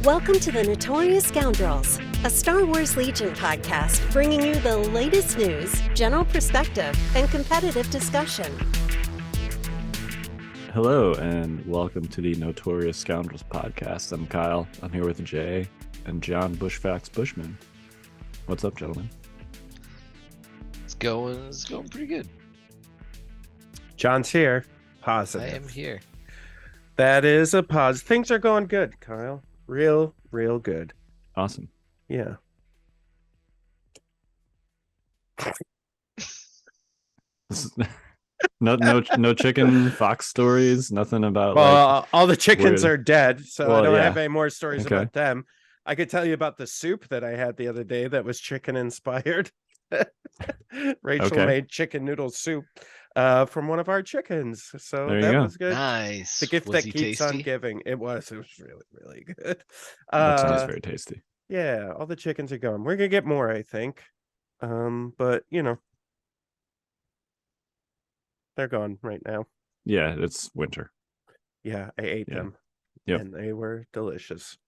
Welcome to the Notorious Scoundrels, a Star Wars Legion podcast bringing you the latest news, general perspective, and competitive discussion. Hello, and welcome to the Notorious Scoundrels podcast. I'm Kyle. I'm here with Jay and John Bushfax Bushman. What's up, gentlemen? It's going pretty good. John's here. Positive. I am here. That is a positive. Things are going good, Kyle. Real good. Awesome. Yeah. No chicken fox stories. Nothing about. Well, all the chickens are dead, so I don't have any more stories Okay. about them. I could tell you about the soup that I had the other day that was chicken inspired. Rachel made chicken noodle soup from one of our chickens, so that was good. Nice. The gift Was that he keeps tasty? on giving. It was really good. That sounds very tasty. Yeah, all the chickens are gone. We're gonna get more, I think. But you know, they're gone right now. Yeah, it's winter. Yeah, I ate them. Yep. And they were delicious.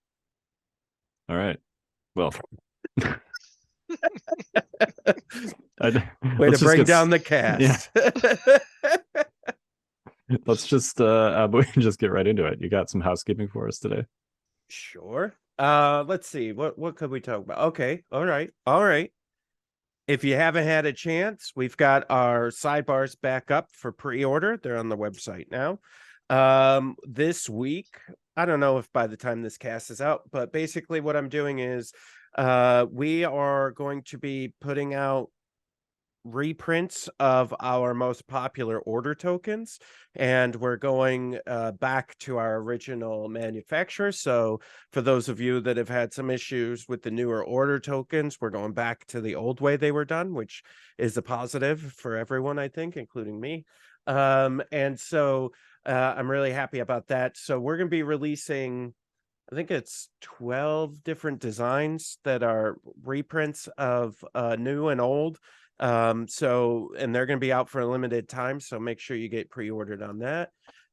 All right. Well, way to bring down the cast. Yeah. Let's just we can just get right into it. You got some housekeeping for us today? Sure. Let's see. What could we talk about? Okay. All right. If you haven't had a chance, we've got our sidebars back up for pre-order. They're on the website now. This week, I don't know if by the time this cast is out, but basically what I'm doing is we are going to be putting out reprints of our most popular order tokens, and we're going back to our original manufacturer. So for those of you that have had some issues with the newer order tokens, we're going back to the old way they were done, which is a positive for everyone, I think, including me. And so I'm really happy about that. So we're going to be releasing, I think it's 12 different designs that are reprints of new and old. And they're going to be out for a limited time, so make sure you get pre-ordered on that.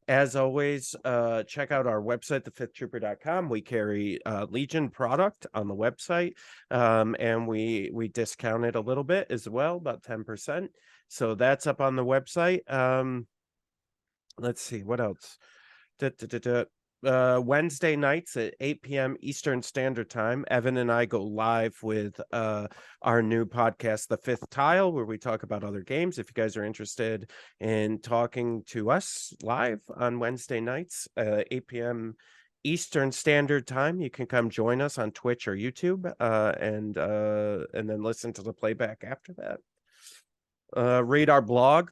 As always, check out our website, thefifthtrooper.com. We carry Legion product on the website, and we discount it a little bit as well, about 10%. So that's up on the website. Let's see, what else? Wednesday nights at 8 p.m. Eastern Standard Time, Evan and I go live with our new podcast, The Fifth Tile, where we talk about other games. If you guys are interested in talking to us live on Wednesday nights, 8 p.m. Eastern Standard Time, you can come join us on Twitch or YouTube, and then listen to the playback after that. Read our blog.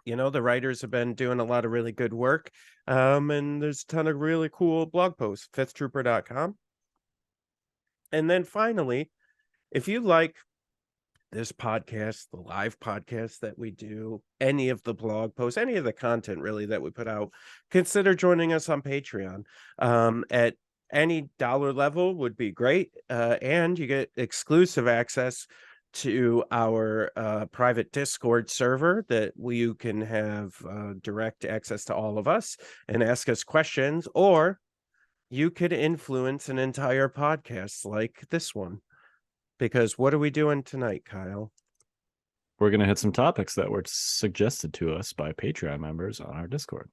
You know, the writers have been doing a lot of really good work. And there's a ton of really cool blog posts, fifthtrooper.com. And then finally, if you like this podcast, the live podcast that we do, any of the blog posts, any of the content really that we put out, consider joining us on Patreon. At any dollar level would be great. And you get exclusive access to our private Discord server that you can have direct access to all of us and ask us questions, or you could influence an entire podcast like this one. Because what are we doing tonight, Kyle? We're going to hit some topics that were suggested to us by Patreon members on our Discord.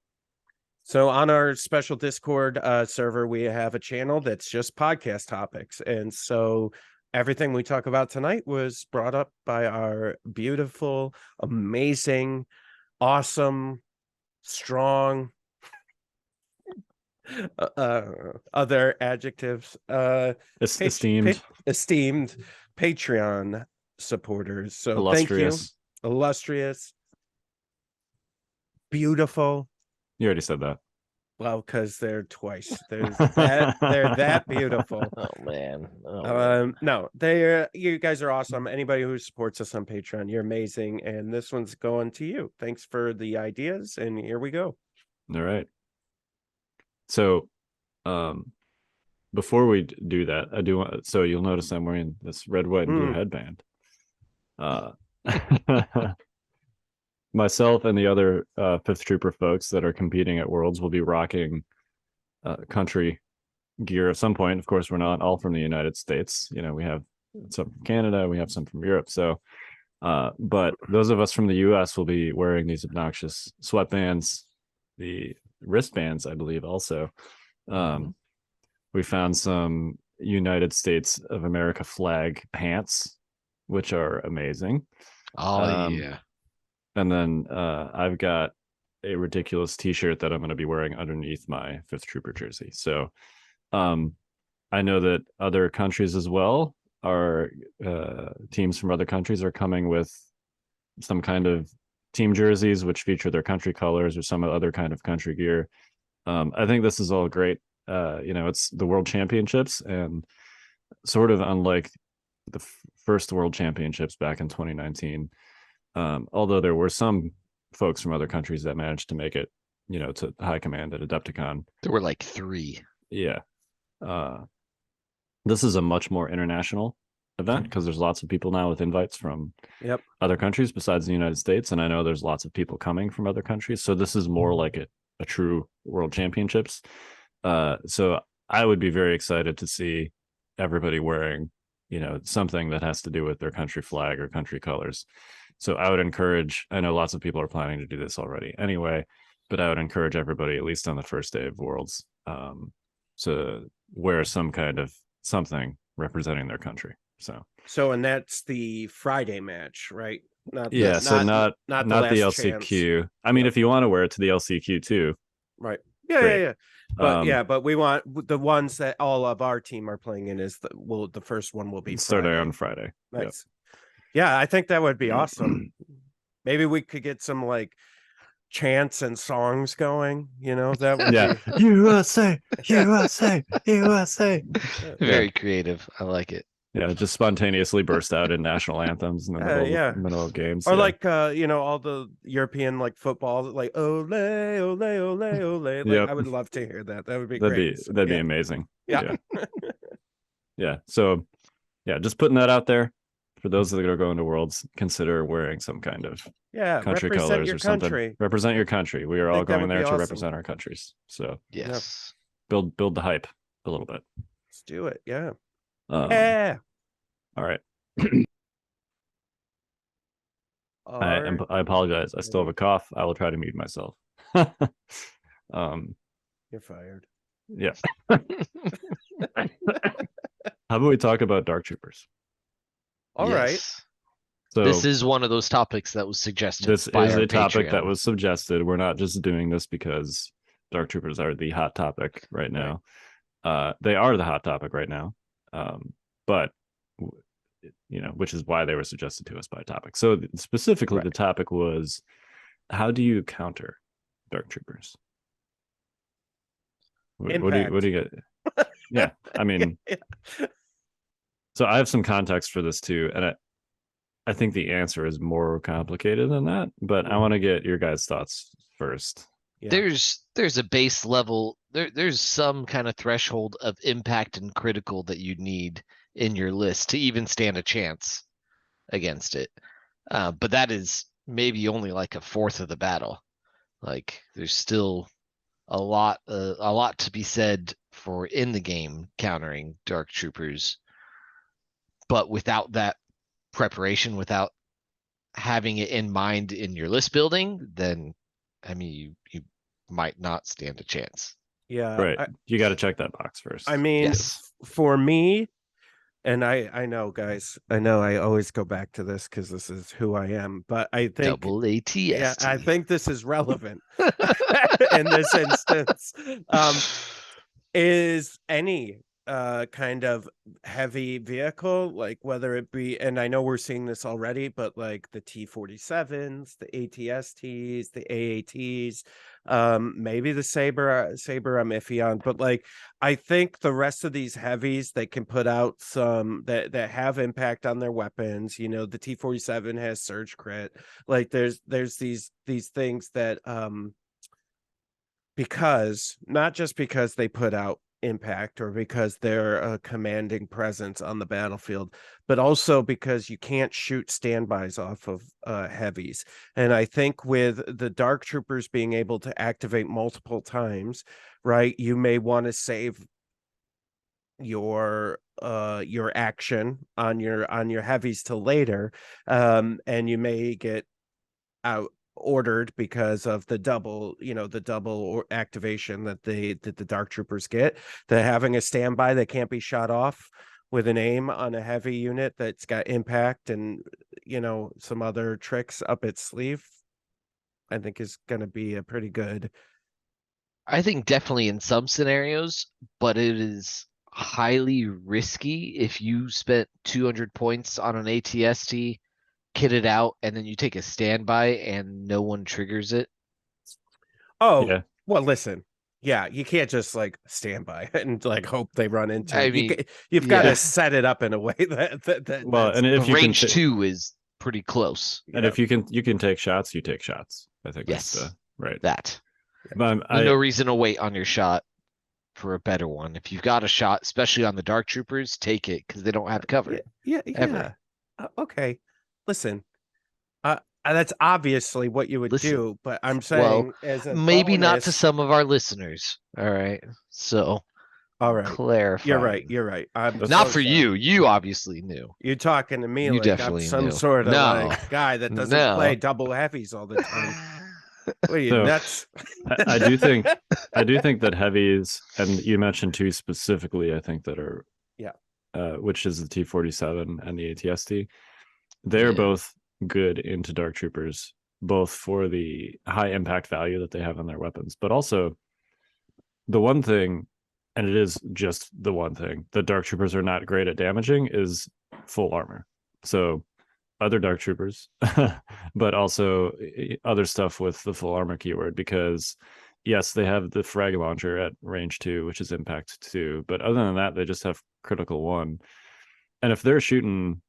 So on our special Discord server, we have a channel that's just podcast topics. And so everything we talk about tonight was brought up by our beautiful, amazing, awesome, strong, other adjectives, Esteemed Patreon supporters. So illustrious. Thank you. Illustrious, beautiful. You already said that. Well, because they're twice. They're that beautiful. Oh man. No, you guys are awesome. Anybody who supports us on Patreon, you're amazing. And this one's going to you. Thanks for the ideas. And here we go. All right. So, before we do that, I do want. So you'll notice I'm wearing this red, white, and blue headband. Myself and the other Fifth Trooper folks that are competing at Worlds will be rocking country gear at some point. Of course, we're not all from the United States. We have some from Canada, we have some from Europe. So, but those of us from the US will be wearing these obnoxious sweatbands, the wristbands, I believe, also. We found some United States of America flag pants, which are amazing. Oh yeah. And then I've got a ridiculous t-shirt that I'm going to be wearing underneath my 5th Trooper jersey. So I know that other countries as well are teams from other countries are coming with some kind of team jerseys which feature their country colors or some other kind of country gear. I think this is all great. It's the World Championships, and sort of unlike the first World Championships back in 2019, although there were some folks from other countries that managed to make it, to high command at Adepticon. There were like 3. Yeah. This is a much more international event because there's lots of people now with invites from other countries besides the United States. And I know there's lots of people coming from other countries. So this is more like a true World Championships. So I would be very excited to see everybody wearing, something that has to do with their country flag or country colors. So I would encourage, I know lots of people are planning to do this already anyway, but I would encourage everybody, at least on the first day of Worlds, to wear some kind of something representing their country. And that's the Friday match, right? Not the LCQ. I mean, if you want to wear it to the LCQ too, right? Yeah. But we want the ones that all of our team are playing in the first one will be starting on Friday. Nice. Yeah, I think that would be awesome. Maybe we could get some like chants and songs going. That would be USA, USA, USA. Very creative. I like it. Yeah, just spontaneously burst out in national anthems in the middle of games. Or like all the European like football, like ole, ole, ole, ole. Like, I would love to hear that. That would be great. That'd be amazing. Yeah. Yeah. So just putting that out there. For those that are going to Worlds, consider wearing some kind of country colors or something. Represent your country. We are all going there to represent our countries. So yes, build the hype a little bit. Let's do it. Yeah. Yeah. All right. I apologize. I still have a cough. I will try to mute myself. You're fired. Yeah. How about we talk about Dark Troopers? All right. So this is one of those topics that was suggested. This is a topic that was suggested. We're not just doing this because Dark Troopers are the hot topic right now. They are the hot topic right now. But which is why they were suggested to us by topic. So specifically, the topic was, how do you counter Dark Troopers? What do you get? Yeah, I mean. So I have some context for this too, and I think the answer is more complicated than that, but I want to get your guys' thoughts first. Yeah. There's a base level, there's some kind of threshold of impact and critical that you need in your list to even stand a chance against it. But that is maybe only like a fourth of the battle. Like there's still a lot to be said for in the game countering Dark Troopers. But without that preparation, without having it in mind in your list building, then I mean you might not stand a chance. Yeah. Right. You got to check that box first. I mean, for me, and I know, guys, I know I always go back to this because this is who I am, but I think double ATS. Yeah, I think this is relevant in this instance. Is any kind of heavy vehicle, like whether it be, and I know we're seeing this already, but like the T-47s, the ATSTs, the AATs, maybe the Saber I'm iffy on, but like I think the rest of these heavies, they can put out some that have impact on their weapons. The T-47 has surge crit. Like there's these things that because not just because they put out impact or because they're a commanding presence on the battlefield, but also because you can't shoot standbys off of heavies. And I think with the Dark Troopers being able to activate multiple times, right, you may want to save your action on your heavies till later, and you may get out ordered because of the double activation that the dark troopers get. The having a standby that can't be shot off with an aim on a heavy unit that's got impact and some other tricks up its sleeve, I think is going to be a pretty good. I think definitely in some scenarios, but it is highly risky if you spent 200 points on an ATST, kitted out, and then you take a standby and no one triggers it. Oh, Yeah. well, listen. Yeah, you can't just like stand by and like hope they run into I it. mean, You've got yeah. to set it up in a way that Well, that's, and if you can Range 2 is pretty close. and yeah. if you can take shots, you take shots. I think that's Yes. right. That. But There's no reason to wait on your shot for a better one. If you've got a shot, especially on the dark troopers, take it because they don't have cover. Yeah. Ever. Okay. Listen, that's obviously what you would Listen, do, but I'm well, saying as a maybe not to bonus. some of our listeners. All right. So All right. clarify. You're right. I'm Not so for sorry. you. You obviously knew. You're talking to me You like I'm definitely some knew. sort of No. like guy that doesn't No. play double heavies all the time. What are you, So, nuts? I do think that heavies, and you mentioned two specifically, I think that are which is the T-47 and the ATST. They're both good into dark troopers, both for the high impact value that they have on their weapons, but also the one thing, and it is just the one thing that dark troopers are not great at damaging, is full armor. So other dark troopers, but also other stuff with the full armor keyword, because yes, they have the frag launcher at range 2, which is impact 2, but other than that, they just have critical 1. And if they're shooting,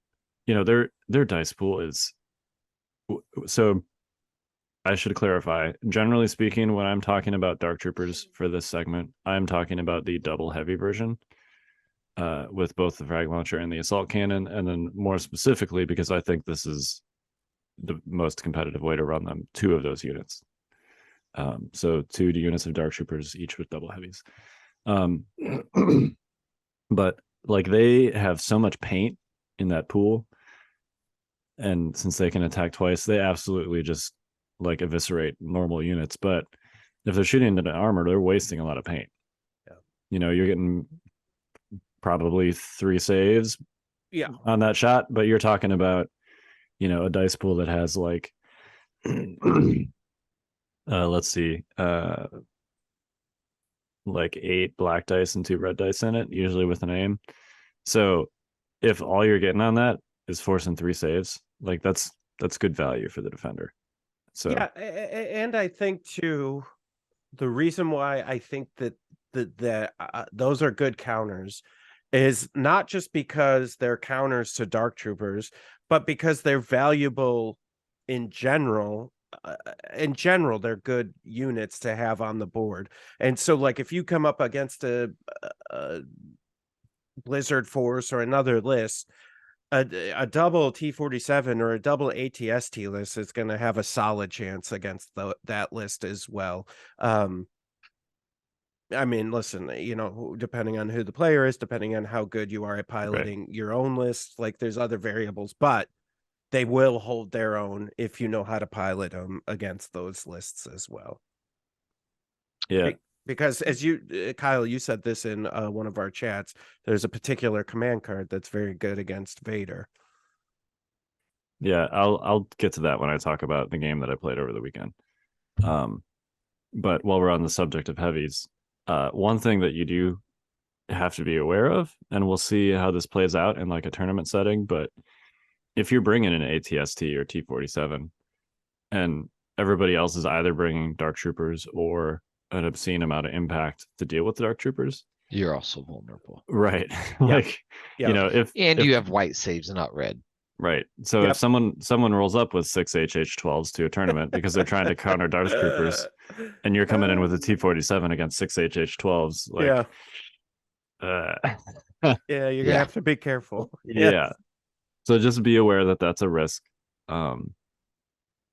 their dice pool is, so I should clarify. Generally speaking, when I'm talking about dark troopers for this segment, I'm talking about the double heavy version, with both the frag launcher and the assault cannon, and then more specifically, because I think this is the most competitive way to run them, 2 of those units. So 2 units of dark troopers, each with double heavies. But like they have so much paint in that pool, and since they can attack twice, they absolutely just like eviscerate normal units. But if they're shooting into the armor, they're wasting a lot of paint. Yeah. You're getting probably 3 saves on that shot, but you're talking about a dice pool that has like let's see, like 8 black dice and 2 red dice in it, usually with an aim. So if all you're getting on that is forcing 3 saves, like that's good value for the defender. So yeah, and I think too, the reason why I think that those are good counters is not just because they're counters to dark troopers, but because they're valuable in general. In general, they're good units to have on the board. And so like if you come up against a Blizzard Force or another list, a double T-47 or a double ATST list is going to have a solid chance against that list as well. I mean, listen, depending on who the player is, depending on how good you are at piloting your own list, like there's other variables, but they will hold their own if you know how to pilot them against those lists as well. Yeah. Because as Kyle, you said this in one of our chats, there's a particular command card that's very good against Vader. Yeah, I'll get to that when I talk about the game that I played over the weekend. But while we're on the subject of heavies, one thing that you do have to be aware of, and we'll see how this plays out in like a tournament setting, but if you're bringing an ATST or T-47 and everybody else is either bringing dark troopers or an obscene amount of impact to deal with the dark troopers, you're also vulnerable. Right. Like, if you have white saves, not red. Right. So if someone rolls up with 6 HH-12s to a tournament because they're trying to counter dark troopers, and you're coming in with a T-47 against 6 HH-12s, like, you're gonna have to be careful. Yeah. So just be aware that that's a risk.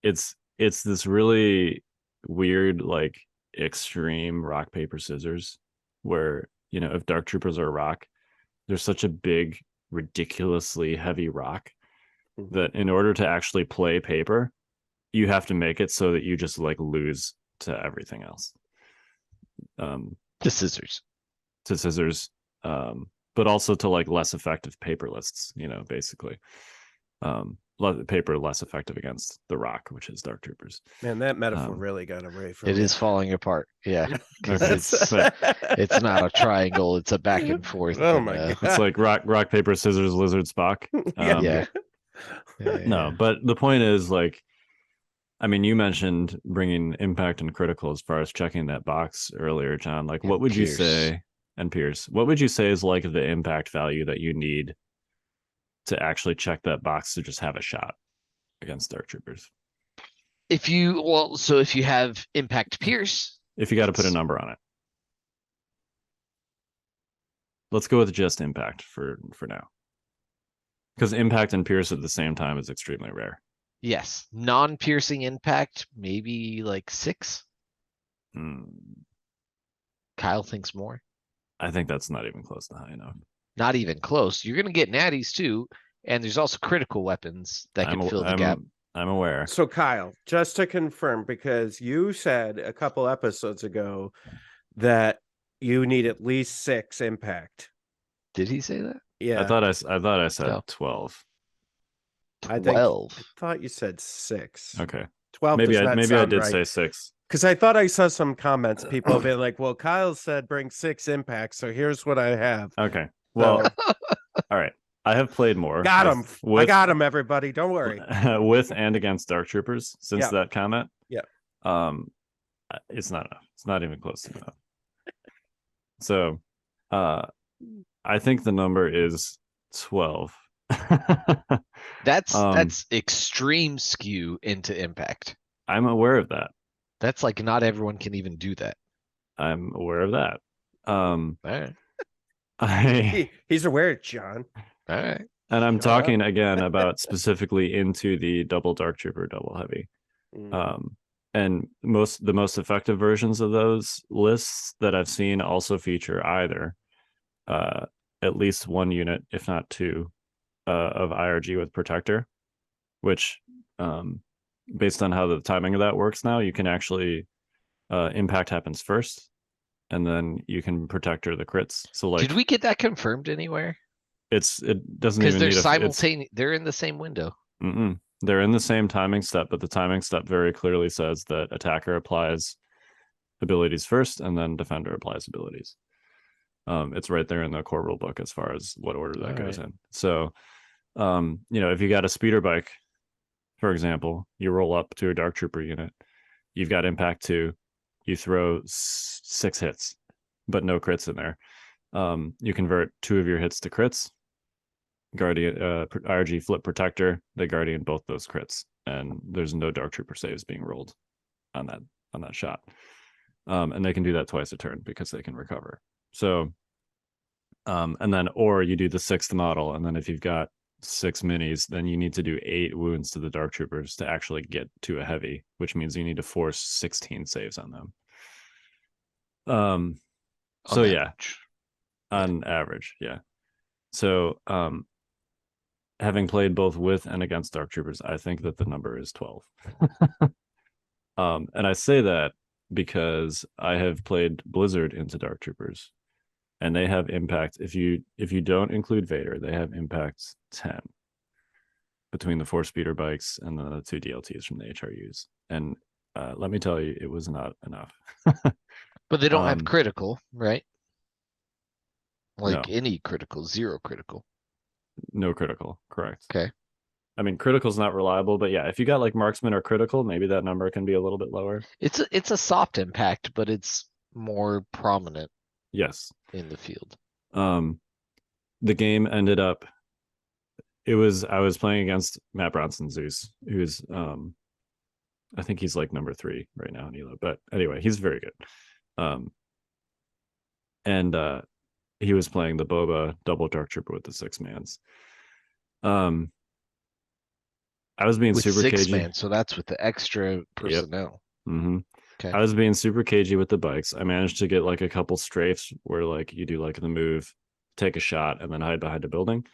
It's this really weird, like extreme rock paper scissors, where if dark troopers are rock, there's such a big, ridiculously heavy rock Mhm. that in order to actually play paper, you have to make it so that you just like lose to everything else. The scissors. To scissors, but also to like less effective paper lists, basically. Paper less effective against the rock, which is Dark Troopers. Man, that metaphor really got away from It me. is falling apart. Yeah. 'Cause Okay. it's not a triangle, it's a back and forth. Oh and, my God. It's like rock, paper, scissors, lizard, Spock. Yeah. Yeah. No, but the point is, like, I mean, you mentioned bringing impact and critical as far as checking that box earlier, John. Like, And what would you Pierce. say, and Pierce, what would you say is like the impact value that you need to actually check that box to just have a shot against Dark Troopers? If you have impact Pierce, If you got to put a it's- number on it. Let's go with just impact for now. Because impact and Pierce at the same time is extremely rare. yes, non-piercing impact, maybe like 6. Hmm. Kyle thinks more. I think that's not even close to high enough. Not even close. You're gonna get natties too, and there's also critical weapons that can fill the gap. I'm aware. So Kyle, just to confirm, because you said a couple episodes ago that you need at least 6 impact. Did he say that? Yeah, I thought I said No. 12. I think 12. I thought you said 6. Okay. 12 Maybe does I not maybe I sound did right. say 6. Because I thought I saw some comments, people being like, well, Kyle said bring 6 impacts, so here's what I have. Okay. Well, So, all right. I have played more. got him. With, I got him, everybody. Don't worry. with and against Dark Troopers since Yeah. that comment. Yeah. It's not enough. It's not even close to enough. So, I think the number is 12. That's extreme skew into impact. I'm aware of that. That's like not everyone can even do that. I'm aware of that. All right. He's aware, John. All right. And I'm Shut talking again about specifically into the double Dark Trooper, double heavy. Mm. And the most effective versions of those lists that I've seen also feature either at least 1 unit, if not 2, of IRG with Protector, which based on how the timing of that works now, you can actually impact happens first, and then you can Protector the crits. So like, Did we get that confirmed anywhere? it doesn't Because even they're need simultaneous. They're in the same window. They're in the same timing step, but the timing step very clearly says that attacker applies abilities first and then defender applies abilities. It's right there in the core rule book as far as what order that goes in. So, if you got a speeder bike, for example, you roll up to a Dark Trooper unit, you've got impact 2, you throw 6 hits, but no crits in there. You convert 2 of your hits to crits. Guardian IRG flip Protector, they Guardian both those crits, and there's no Dark Trooper saves being rolled on that shot. And they can do that twice a turn because they can recover. So and then or you do the 6th model, and then if you've got 6 minis, then you need to do 8 wounds to the Dark Troopers to actually get to a heavy, which means you need to force 16 saves on them. So yeah, on average, yeah. So having played both with and against Dark Troopers, I think that the number is 12. And I say that because I have played Blizzard into Dark Troopers, and they have impact. If you don't include Vader, they have impact 10 between the 4 speeder bikes and the 2 DLTs from the HRUs. And let me tell you, it was not enough. But they don't have critical, right? Like No. any critical, 0 critical. No critical, correct. Okay. I mean, critical's not reliable, but yeah, if you got like marksman or critical, maybe that number can be a little bit lower. It's a soft impact, but it's more prominent Yes. in the field. The game ended up. I was playing against Matt Bronson Zeus, who's I think he's like number 3 right now in ELO, but anyway, he's very good. And he was playing the Boba double Dark Trooper with the 6 mans. I was being With super 6 cagey. man, so that's with the extra personnel. Mm-hmm. Okay. I was being super cagey with the bikes. I managed to get like a couple strafes where like you do like the move take a shot and then hide behind a building.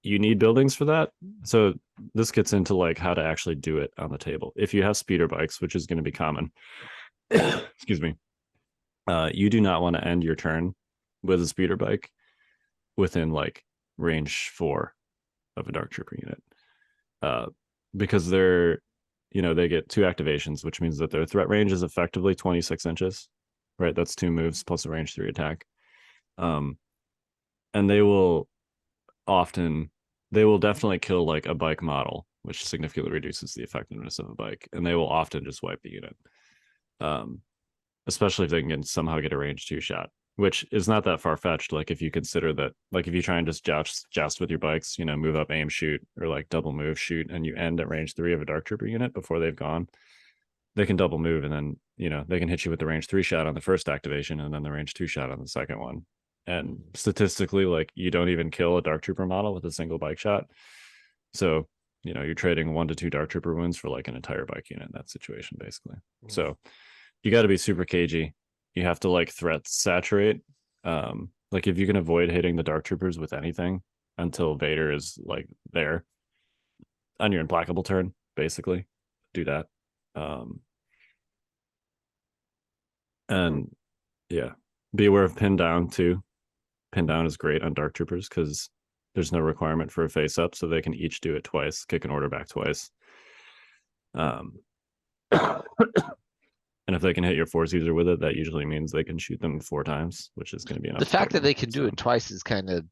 You need buildings for that. So this gets into like how to actually do it on the table. If you have speeder bikes, which is going to be common, excuse me, you do not want to end your turn with a speeder bike within like range 4 of a dark trooper unit, because they're, they get 2 activations, which means that their threat range is effectively 26 inches, right? That's 2 moves plus a range 3 attack. And they will definitely kill like a bike model, which significantly reduces the effectiveness of a bike, and they will often just wipe the unit, especially if they can somehow get a range 2 shot, which is not that far-fetched. Like if you consider that, like if you try and just joust with your bikes, move up, aim, shoot, or like double move, shoot, and you end at range 3 of a dark trooper unit before they've gone, they can double move, and then they can hit you with the range 3 shot on the first activation and then the range 2 shot on the second one. And statistically, like you don't even kill a dark trooper model with a single bike shot. So you're trading 1 to 2 dark trooper wounds for like an entire bike unit in that situation, basically. So you got to be super cagey. You have to like threat saturate. Like if you can avoid hitting the dark troopers with anything until Vader is like there on your implacable turn, basically do that. And yeah, be aware of pin down too. Pin down is great on dark troopers because there's no requirement for a face up, so they can each do it twice, kick an order back twice. And if they can hit your force user with it, that usually means they can shoot them 4 times, which is going to be enough. The fact that they can do it twice is kind of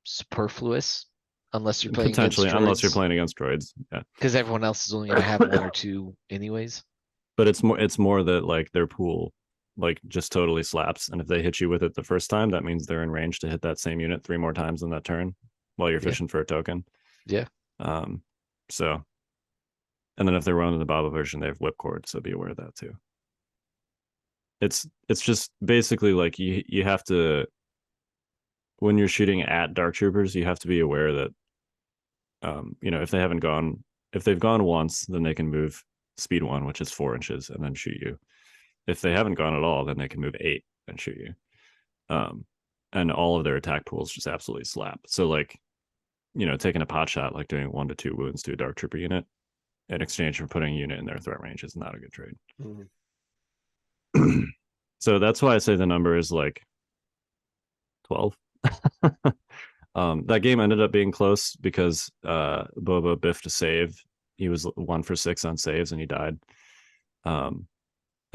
superfluous, unless you're playing potentially, against unless you're playing against droids. Yeah, because everyone else is only going to have 1 or 2 anyways. But it's more that like their pool like just totally slaps, and if they hit you with it the first time, that means they're in range to hit that same unit 3 more times in that turn while you're fishing for a token. Yeah. So, and then if they're running the Baba version, they have whipcord, so be aware of that too. It's just basically like you have to, when you're shooting at dark troopers, you have to be aware that if they've gone once, then they can move speed 1, which is 4 inches, and then shoot you. If they haven't gone at all, then they can move 8 and shoot you. And all of their attack pools just absolutely slap. So like, taking a pot shot, like doing 1 to 2 wounds to a dark trooper unit in exchange for putting a unit in their threat range is not a good trade. So that's why I say the number is like 12. That game ended up being close because Boba biffed a save. He was 1 for 6 on saves and he died.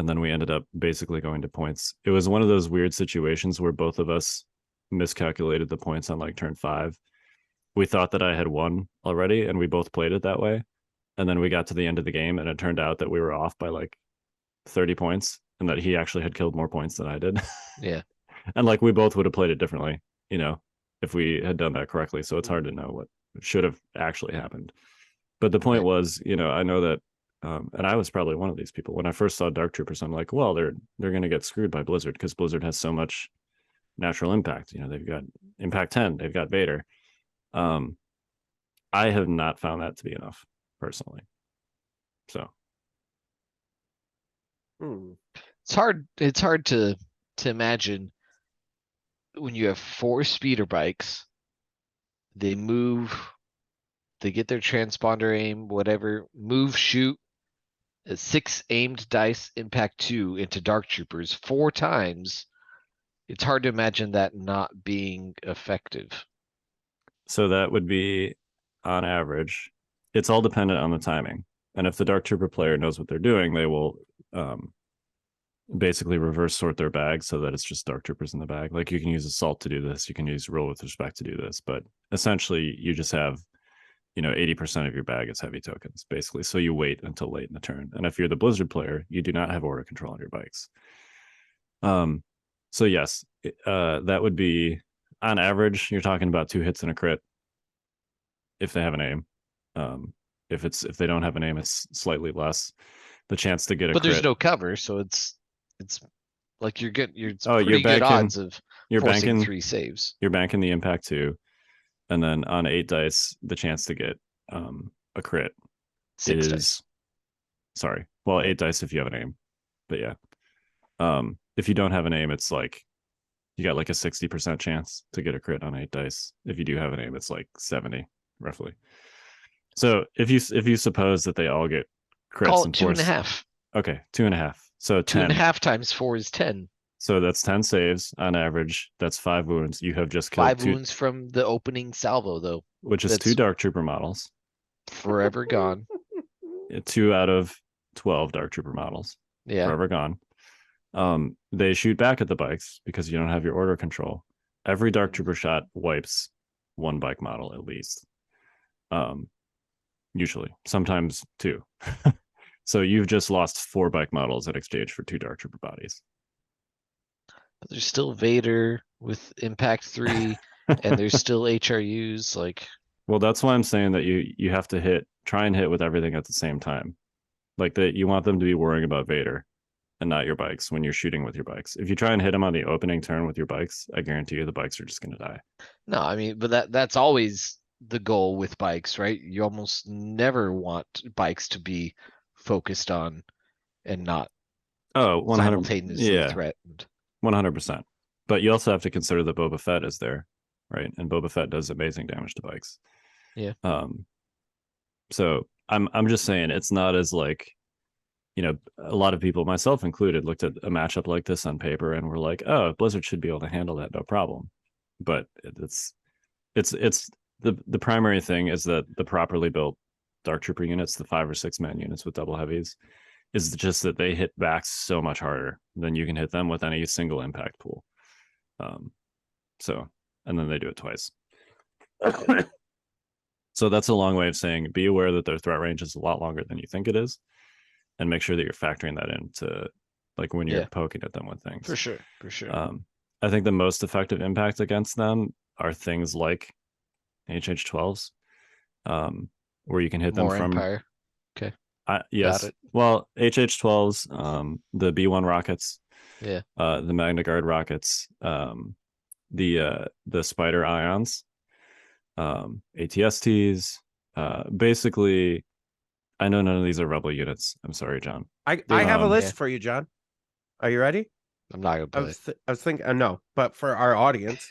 And then we ended up basically going to points. It was one of those weird situations where both of us miscalculated the points on like turn 5. We thought that I had won already, and we both played it that way. And then we got to the end of the game, and it turned out that we were off by like 30 points, and that he actually had killed more points than I did. Yeah. And like we both would have played it differently, if we had done that correctly. So it's hard to know what should have actually happened. But the point was, I know that. And I was probably one of these people. When I first saw Dark Troopers, I'm like, well, they're going to get screwed by Blizzard because Blizzard has so much natural impact. They've got Impact 10, they've got Vader. I have not found that to be enough personally. So it's hard to imagine when you have 4 speeder bikes, they move, they get their transponder aim, whatever, move, shoot, 6 aimed dice, impact 2 into dark troopers 4 times. It's hard to imagine that not being effective. So that would be on average. It's all dependent on the timing. And if the dark trooper player knows what they're doing, they will basically reverse sort their bag so that it's just dark troopers in the bag. Like you can use assault to do this, you can use roll with respect to do this, but essentially you just have 80% of your bag is heavy tokens, basically. So you wait until late in the turn. And if you're the Blizzard player, you do not have order control on your bikes. So yes, that would be on average, you're talking about 2 hits and a crit if they have an aim. If they don't have an aim, it's slightly less. The chance to get a but crit, there's no cover, so it's like you're pretty you're good banking, odds of you're forcing banking 3 saves. You're banking the impact 2, and then on 8 dice, the chance to get a crit 6 is dice. Sorry. Well, 8 dice if you have an aim. But yeah. If you don't have an aim, it's like you got like a 60% chance to get a crit on 8 dice. If you do have an aim, it's like 70 roughly. So if you suppose that they all get crits Call and it 2.5. force, okay, 2.5. So 10. 2.5 times 4 is 10. So that's 10 saves on average. That's 5 wounds. You have just killed 5 2, wounds from the opening salvo, though. which is That's 2 Dark Trooper models. Forever gone. 2 out of 12 Dark Trooper models. Yeah. Forever gone. They shoot back at the bikes because you don't have your order control. Every Dark Trooper shot wipes 1 bike model at least. Usually, sometimes 2. So you've just lost 4 bike models in exchange for 2 Dark Trooper bodies. But there's still Vader with Impact 3, and there's still HRUs. Like, Well, that's why I'm saying that you have to try and hit with everything at the same time. Like that, you want them to be worrying about Vader and not your bikes when you're shooting with your bikes. If you try and hit them on the opening turn with your bikes, I guarantee you the bikes are just going to die. no, I mean, but that's always the goal with bikes, right? You almost never want bikes to be focused on and not Oh, 100. simultaneously Yeah, threatened. 100%. But you also have to consider that Boba Fett is there, right? And Boba Fett does amazing damage to bikes. Yeah. So I'm just saying it's not as like, a lot of people, myself included, looked at a matchup like this on paper and were like, oh, Blizzard should be able to handle that, no problem. But it's the primary thing is that the properly built Dark Trooper units, the 5 or 6 man units with double heavies, is just that they hit back so much harder than you can hit them with any single impact pool. And then they do it twice. So that's a long way of saying be aware that their threat range is a lot longer than you think it is, and make sure that you're factoring that into like when you're poking at them with things. For sure. I think the most effective impact against them are things like HH12s, where you can hit More them from Empire. Okay. Yes. Got it. Well, HH12s, the B1 rockets, Yeah. the Magna Guard rockets, the Spider ions, ATSTs. Basically, I know none of these are Rebel units. I'm sorry, John. I have a list Yeah. for you, John. Are you ready? I'm not gonna play. I was thinking, no, but for our audience,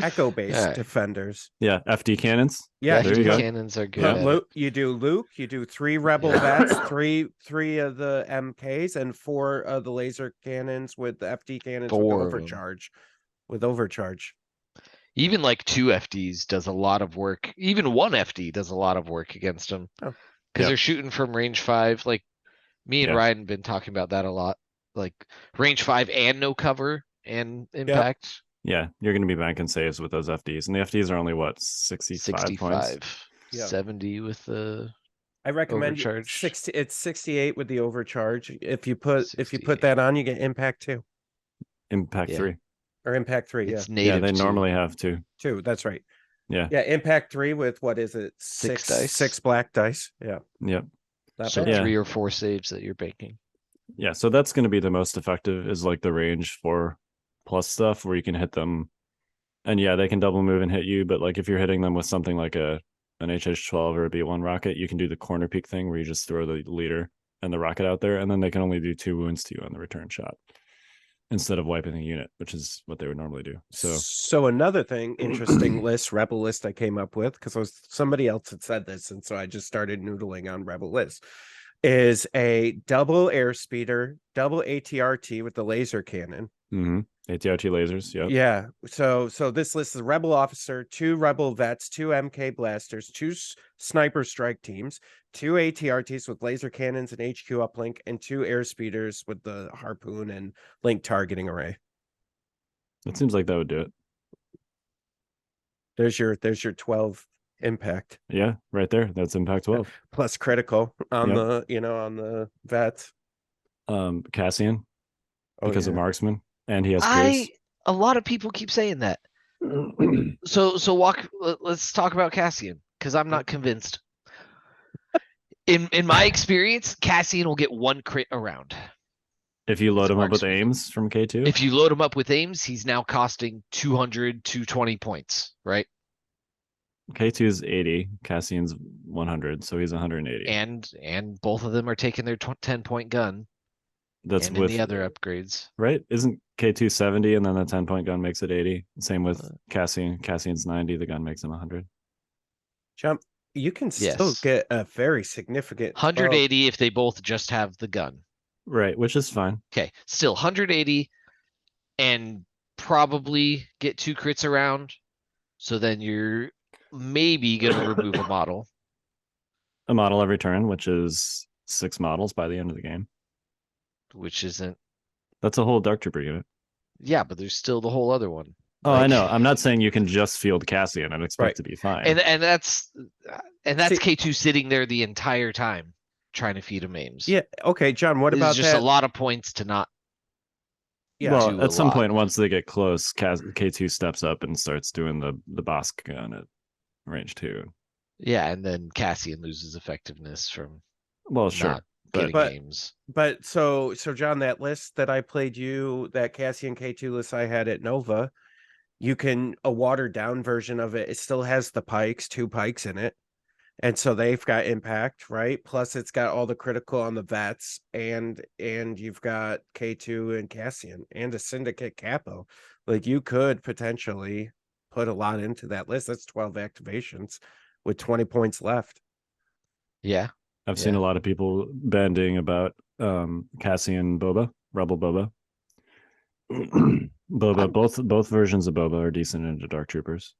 echo-based Alright. defenders. Yeah, FD cannons. Yeah, there you go. Cannons are good. Yeah. at it. Luke, you do Luke, you do 3 rebel vets, three of the MKs, and 4 of the laser cannons with the FD cannons 4 of with 'em. overcharge. With overcharge. Even like 2 FDs does a lot of work. Even 1 FD does a lot of work against them. Oh. Because Yep. they're shooting from range 5. Like me and Yeah. Ryan have been talking about that a lot. Like range 5 and no cover and impact. Yeah, you're going to be banking saves with those FDs, and the FDs are only what 65 points. 65. Yeah. 70 with the I recommend overcharge. 60. It's 68 with the overcharge. If you put 68. that on, you get impact 2 Impact Yeah. 3. or impact 3. It's Yeah, native. they to- normally have 2. 2. That's right. Yeah. Yeah, impact 3 with what is it? 6 dice. 6 black dice. Yeah. Yep. Not So bad. Yeah. 3 or 4 saves that you're banking. Yeah, so that's going to be the most effective is like the range 4+ stuff where you can hit them, and yeah, they can double move and hit you. But like if you're hitting them with something like an HH12 or a B1 rocket, you can do the corner peek thing where you just throw the leader and the rocket out there, and then they can only do 2 wounds to you on the return shot instead of wiping the unit, which is what they would normally do. So another thing, interesting rebel list I came up with, because somebody else had said this, and so I just started noodling on rebel list, is a double airspeeder, double ATRT with the laser cannon. ATRT lasers. Yep. Yeah. So this list is rebel officer, 2 rebel vets, 2 MK blasters, 2 sniper strike teams, 2 ATRTs with laser cannons and HQ uplink, and 2 airspeeders with the harpoon and link targeting array. It seems like that would do it. There's your 12 impact Yeah, right there. That's impact 12. plus critical on Yep. on the vets. Cassian, Oh, because of yeah. marksman, and he has Pierce. A lot of people keep saying that. So let's talk about Cassian, because I'm not convinced. In my experience, Cassian will get 1 crit around. If you load It's him up with marksman. aims from K2. If you load him up with aims, he's now costing 200, 220 points, right? K2 is 80, Cassian's 100, so he's 180. And both of them are taking their 10-point gun. That's and with in the other upgrades. right? Isn't K2 70 and then the 10-point gun makes it 80? Same with Uh, Cassian. Cassian's 90, the gun makes him 100. Jump. You can still Yes. get a very significant 12. 180 if they both just have the gun. Right, which is fine. Okay, still 180 and probably get 2 crits around. So then you're maybe going to remove a model. A model every turn, which is 6 models by the end of the game. Which isn't. That's a whole Dark Trooper unit. Yeah, but there's still the whole other one. Oh, I know. I'm not saying you can just field Cassian and expect Right. to be fine. And that's See- K2 sitting there the entire time trying to feed him aims. Yeah. Okay, John. What This about is just that? a lot of points to not. Yeah. do well, a at some lot. point, once they get close, K2 steps up and starts doing the Bosk gun at range 2. Yeah, and then Cassian loses effectiveness from Well, sure. not But getting aims. But so John, that list that I played you, that Cassian K2 list I had at Nova, you can a watered down version of it. It still has the pikes, 2 pikes in it. And so they've got impact, right? Plus it's got all the critical on the vets and you've got K2 and Cassian and a syndicate capo. Like you could potentially put a lot into that list. That's 12 activations with 20 points left. Yeah. I've seen a lot of people banding about Cassian Boba, Rebel Boba. Boba, both versions of Boba are decent into Dark Troopers.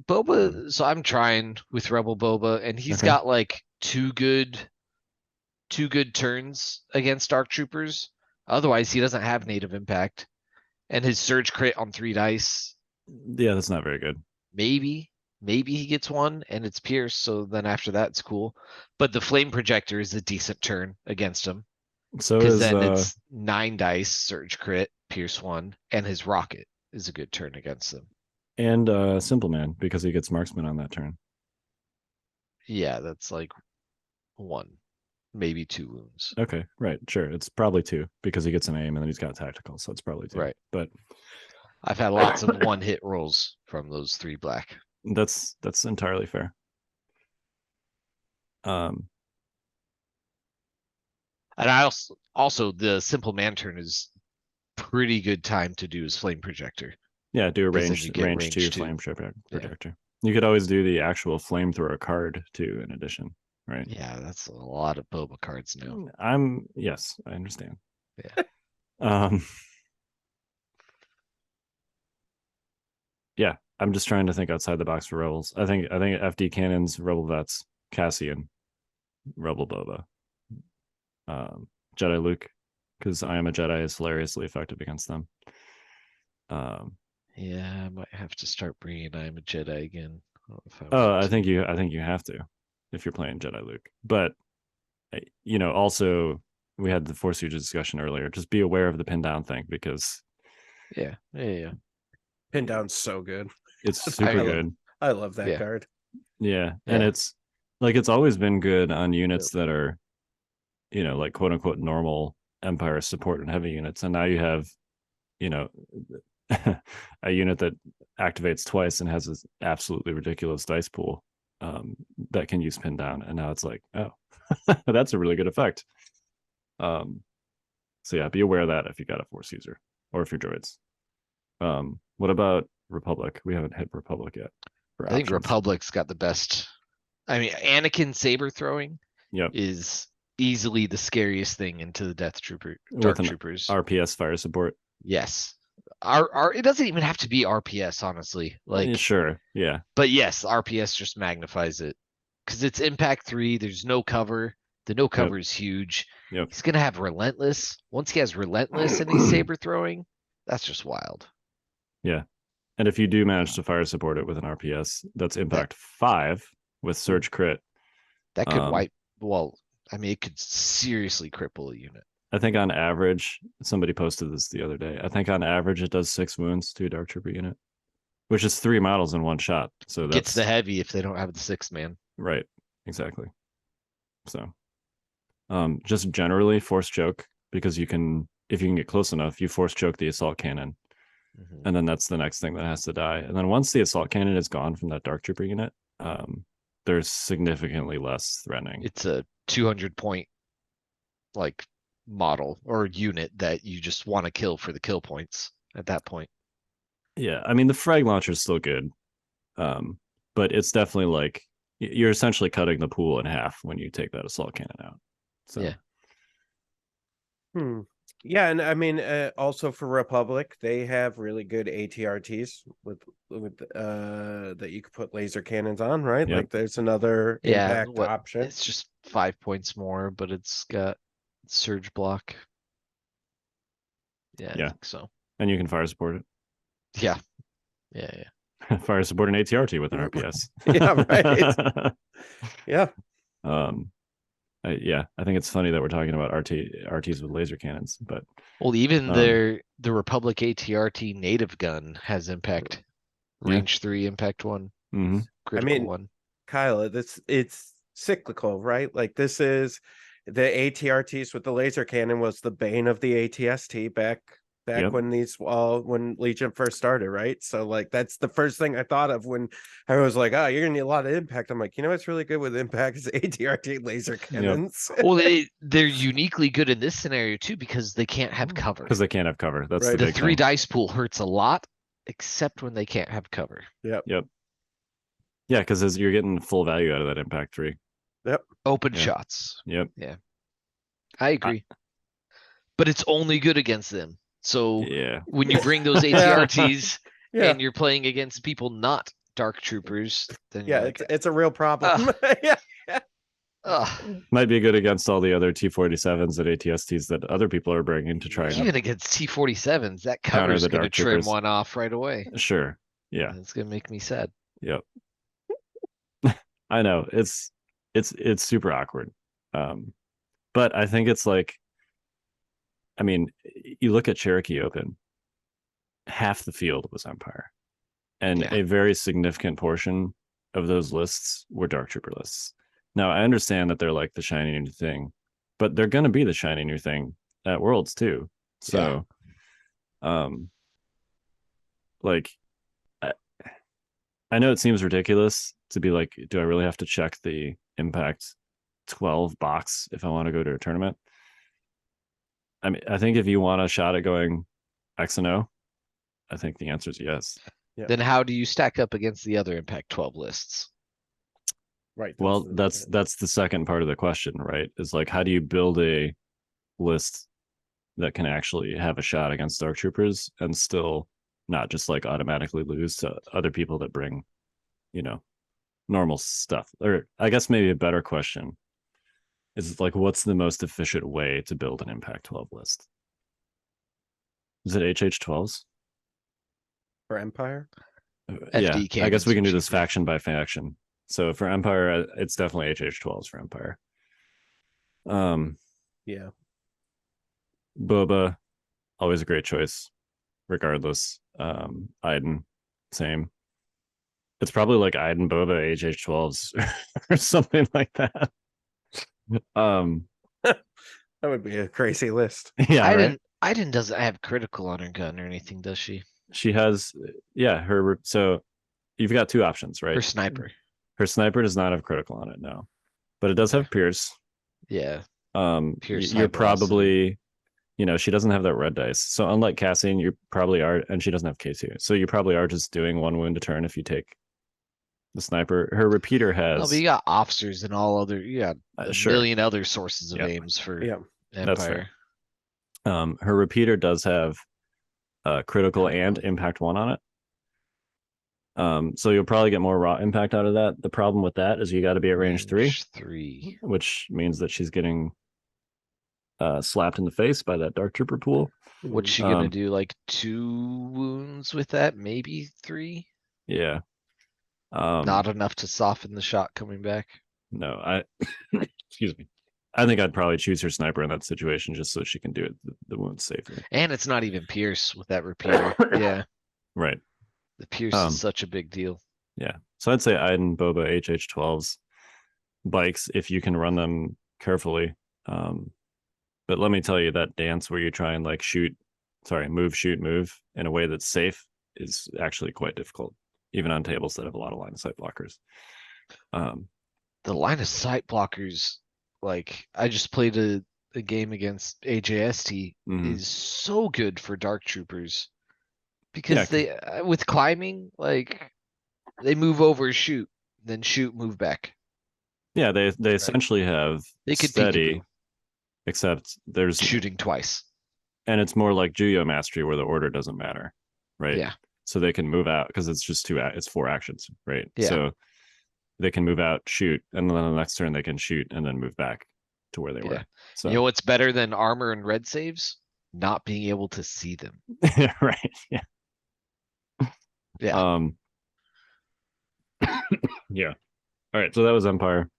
Boba, so I'm trying with Rebel Boba, and he's Okay. got like two good turns against Dark Troopers. Otherwise, he doesn't have native impact. And his surge crit on 3 dice, Yeah, that's not very good. maybe he gets 1 and it's Pierce, so then after that it's cool. But the flame projector is a decent turn against him. So Because is then it's 9 dice, surge crit, Pierce 1, and his rocket is a good turn against them. and Simple Man because he gets marksman on that turn. Yeah, that's like 1, maybe 2 wounds. Okay, right, sure. It's probably 2 because he gets an aim and then he's got tactical, so it's probably 2. Right. But I've had lots of 1-hit rolls from those 3 black. that's entirely fair. And I also the simple man turn is pretty good time to do his flame projector. Yeah, do a 'Cause then range you get range range 2 2. flame projector. You could always do the actual flamethrower card too, in addition, right? Yeah, that's a lot of Boba cards now. Yes, I understand. Yeah. Yeah, I'm just trying to think outside the box for rebels. I think FD cannons, rebel vets, Cassian, rebel Boba, Jedi Luke, because I am a Jedi is hilariously effective against them. Yeah, I might have to start bringing I am a Jedi again. I think you have to if you're playing Jedi Luke. But also we had the Force User discussion earlier. Just be aware of the pin down thing because Yeah. Pin down's so good. it's super good. I love that Yeah. card. Yeah, and Yeah. it's like it's always been good on units that are, like quote unquote normal Empire support and heavy units, and now you have, a unit that activates twice and has this absolutely ridiculous dice pool that can use pin down, and now it's like, oh, that's a really good effect. So yeah, be aware of that if you got a Force user or if you're droids. What about Republic? We haven't hit Republic yet. I think Republic's got the best. I mean, Anakin saber throwing is easily the scariest thing into the Dark Troopers. RPS fire support. Yes. It doesn't even have to be RPS, honestly. Like sure, yeah. But yes, RPS just magnifies it. Because it's impact 3, there's no cover. The no cover is huge. Yep. He's gonna have relentless. Once he has relentless and he's saber throwing, that's just wild. Yeah. And if you do manage to fire support it with an RPS, that's impact 5 with surge crit. That could it could seriously cripple a unit. I think on average, somebody posted this the other day. I think on average it does 6 wounds to a Dark Trooper unit, which is 3 models in one shot. So that's gets the heavy if they don't have the 6th man. Right. Exactly. So just generally force choke, because if you can get close enough, you force choke the assault cannon. Mm-hmm. And then that's the next thing that has to die. And then once the assault cannon is gone from that Dark Trooper unit, there's significantly less threatening. It's a 200 point model or unit that you just want to kill for the kill points at that point. Yeah, I mean the frag launcher is still good, but it's definitely like you're essentially cutting the pool in half when you take that assault cannon out. So Yeah. Yeah, and I mean, also for Republic, they have really good ATRTs with that you could put laser cannons on, right? Yep. Like, there's another Yeah, impact option. it's just 5 points more, but it's got surge block. Yeah, I Yeah. think so. and you can fire support it. Yeah. Yeah. Fire support an ATRT with an RPS. Yeah, right. Yeah, I think it's funny that we're talking about RTs with laser cannons, but Well, even the Republic ATRT native gun has impact. Yeah. Range 3, impact 1, mhm. critical mean, 1. Kyle, it's cyclical, right? Like, this is the ATRTs with the laser cannon was the bane of the ATST back Yep. when Legion first started, right? So, like, that's the first thing I thought of when I was like, oh, you're gonna need a lot of impact. I'm like, you know what's really good with impact is ATRT laser cannons. Well, they're uniquely good in this scenario too because they can't have cover. Because they can't have cover. That's Right. the The big 3 thing. dice pool hurts a lot, except when they can't have cover. Yeah, because you're getting full value out of that impact 3. Open Yeah. shots. Yep. I agree. But it's only good against them. So Yeah. when you bring those ATRTs Yeah, and you're playing against people not dark troopers, then yeah, you're like, it's a real problem. Yeah. ugh. Might be good against all the other T47s and ATSTs that other people are bringing to try Even against T47s, that Counter cover's the going to dark trim troopers. one off right away. and sure. Yeah. It's going to make me sad. Yep. I know it's super awkward. But I think it's like, I mean, you look at Cherokee Open, half the field was Empire, and Yeah. a very significant portion of those lists were Dark Trooper lists. Now, I understand that they're like the shiny new thing, but they're going to be the shiny new thing at Worlds too. So, like, I know it seems ridiculous to be like, do I really have to check the Impact 12 box if I want to go to a tournament? I mean, I think if you want a shot at going X and O, I think the answer is yes. Yeah. Then how do you stack up against the other Impact 12 lists? Right. Well, that's the second part of the question, right? Is like, how do you build a list that can actually have a shot against Dark Troopers and still not just like automatically lose to other people that bring, normal stuff? Or I guess maybe a better question is like, what's the most efficient way to build an Impact 12 list? Is it HH12s? for Empire. Yeah, I cannons guess we can are do this cheaper. faction by faction. So for Empire, it's definitely HH12s for Empire. Yeah. Boba, always a great choice, regardless. Iden, same. It's probably like Iden, Boba, HH12s or something like that. That would be a crazy list. Yeah, right. Iden doesn't have critical on her gun or anything, does she? She has, her. So you've got two options, right? Her sniper. Her sniper does not have critical on it, no, but it does have Pierce. Yeah. Pierce You're high probably, she doesn't have that red dice. So unlike Cassian, you probably are, and she doesn't have K2. So you probably are just doing 1 wound a turn if you take the sniper. Her repeater has. No, but you got officers and all other. You got a Sure. million other sources of Yep. aims for That's Empire. fair. Her repeater does have critical and impact 1 on it. So you'll probably get more raw impact out of that. The problem with that is you got to be at range 3, which means that she's getting slapped in the face by that Dark Trooper pool. What's she gonna do? Like 2 wounds with that? Maybe 3? Yeah. Not enough to soften the shot coming back. No, excuse me. I think I'd probably choose her sniper in that situation just so she can do it the wounds safely. And it's not even Pierce with that repeater. Yeah. Right. The Pierce is such a big deal. Yeah. So I'd say Iden, Boba, HH12s, bikes, if you can run them carefully. But let me tell you, that dance where you try and like move, shoot, move in a way that's safe is actually quite difficult, even on tables that have a lot of line of sight blockers. The line of sight blockers, like I just played the game against AJST Mhm. is so good for Dark Troopers Yeah, because they with climbing, like they move over, shoot, then shoot, move back. Yeah, they Right. essentially have They could steady, peekaboo, except there's shooting twice. and it's more like Juyo Mastery where the order doesn't matter, right? Yeah, So they can move out because it's just it's 4 actions, right? Yeah. So they can move out, shoot, and then on the next turn they can shoot and then move back to where they yeah. were. So You know what's better than armor and red saves? Not being able to see them. right, yeah. Yeah. Yeah. All right, so that was Empire.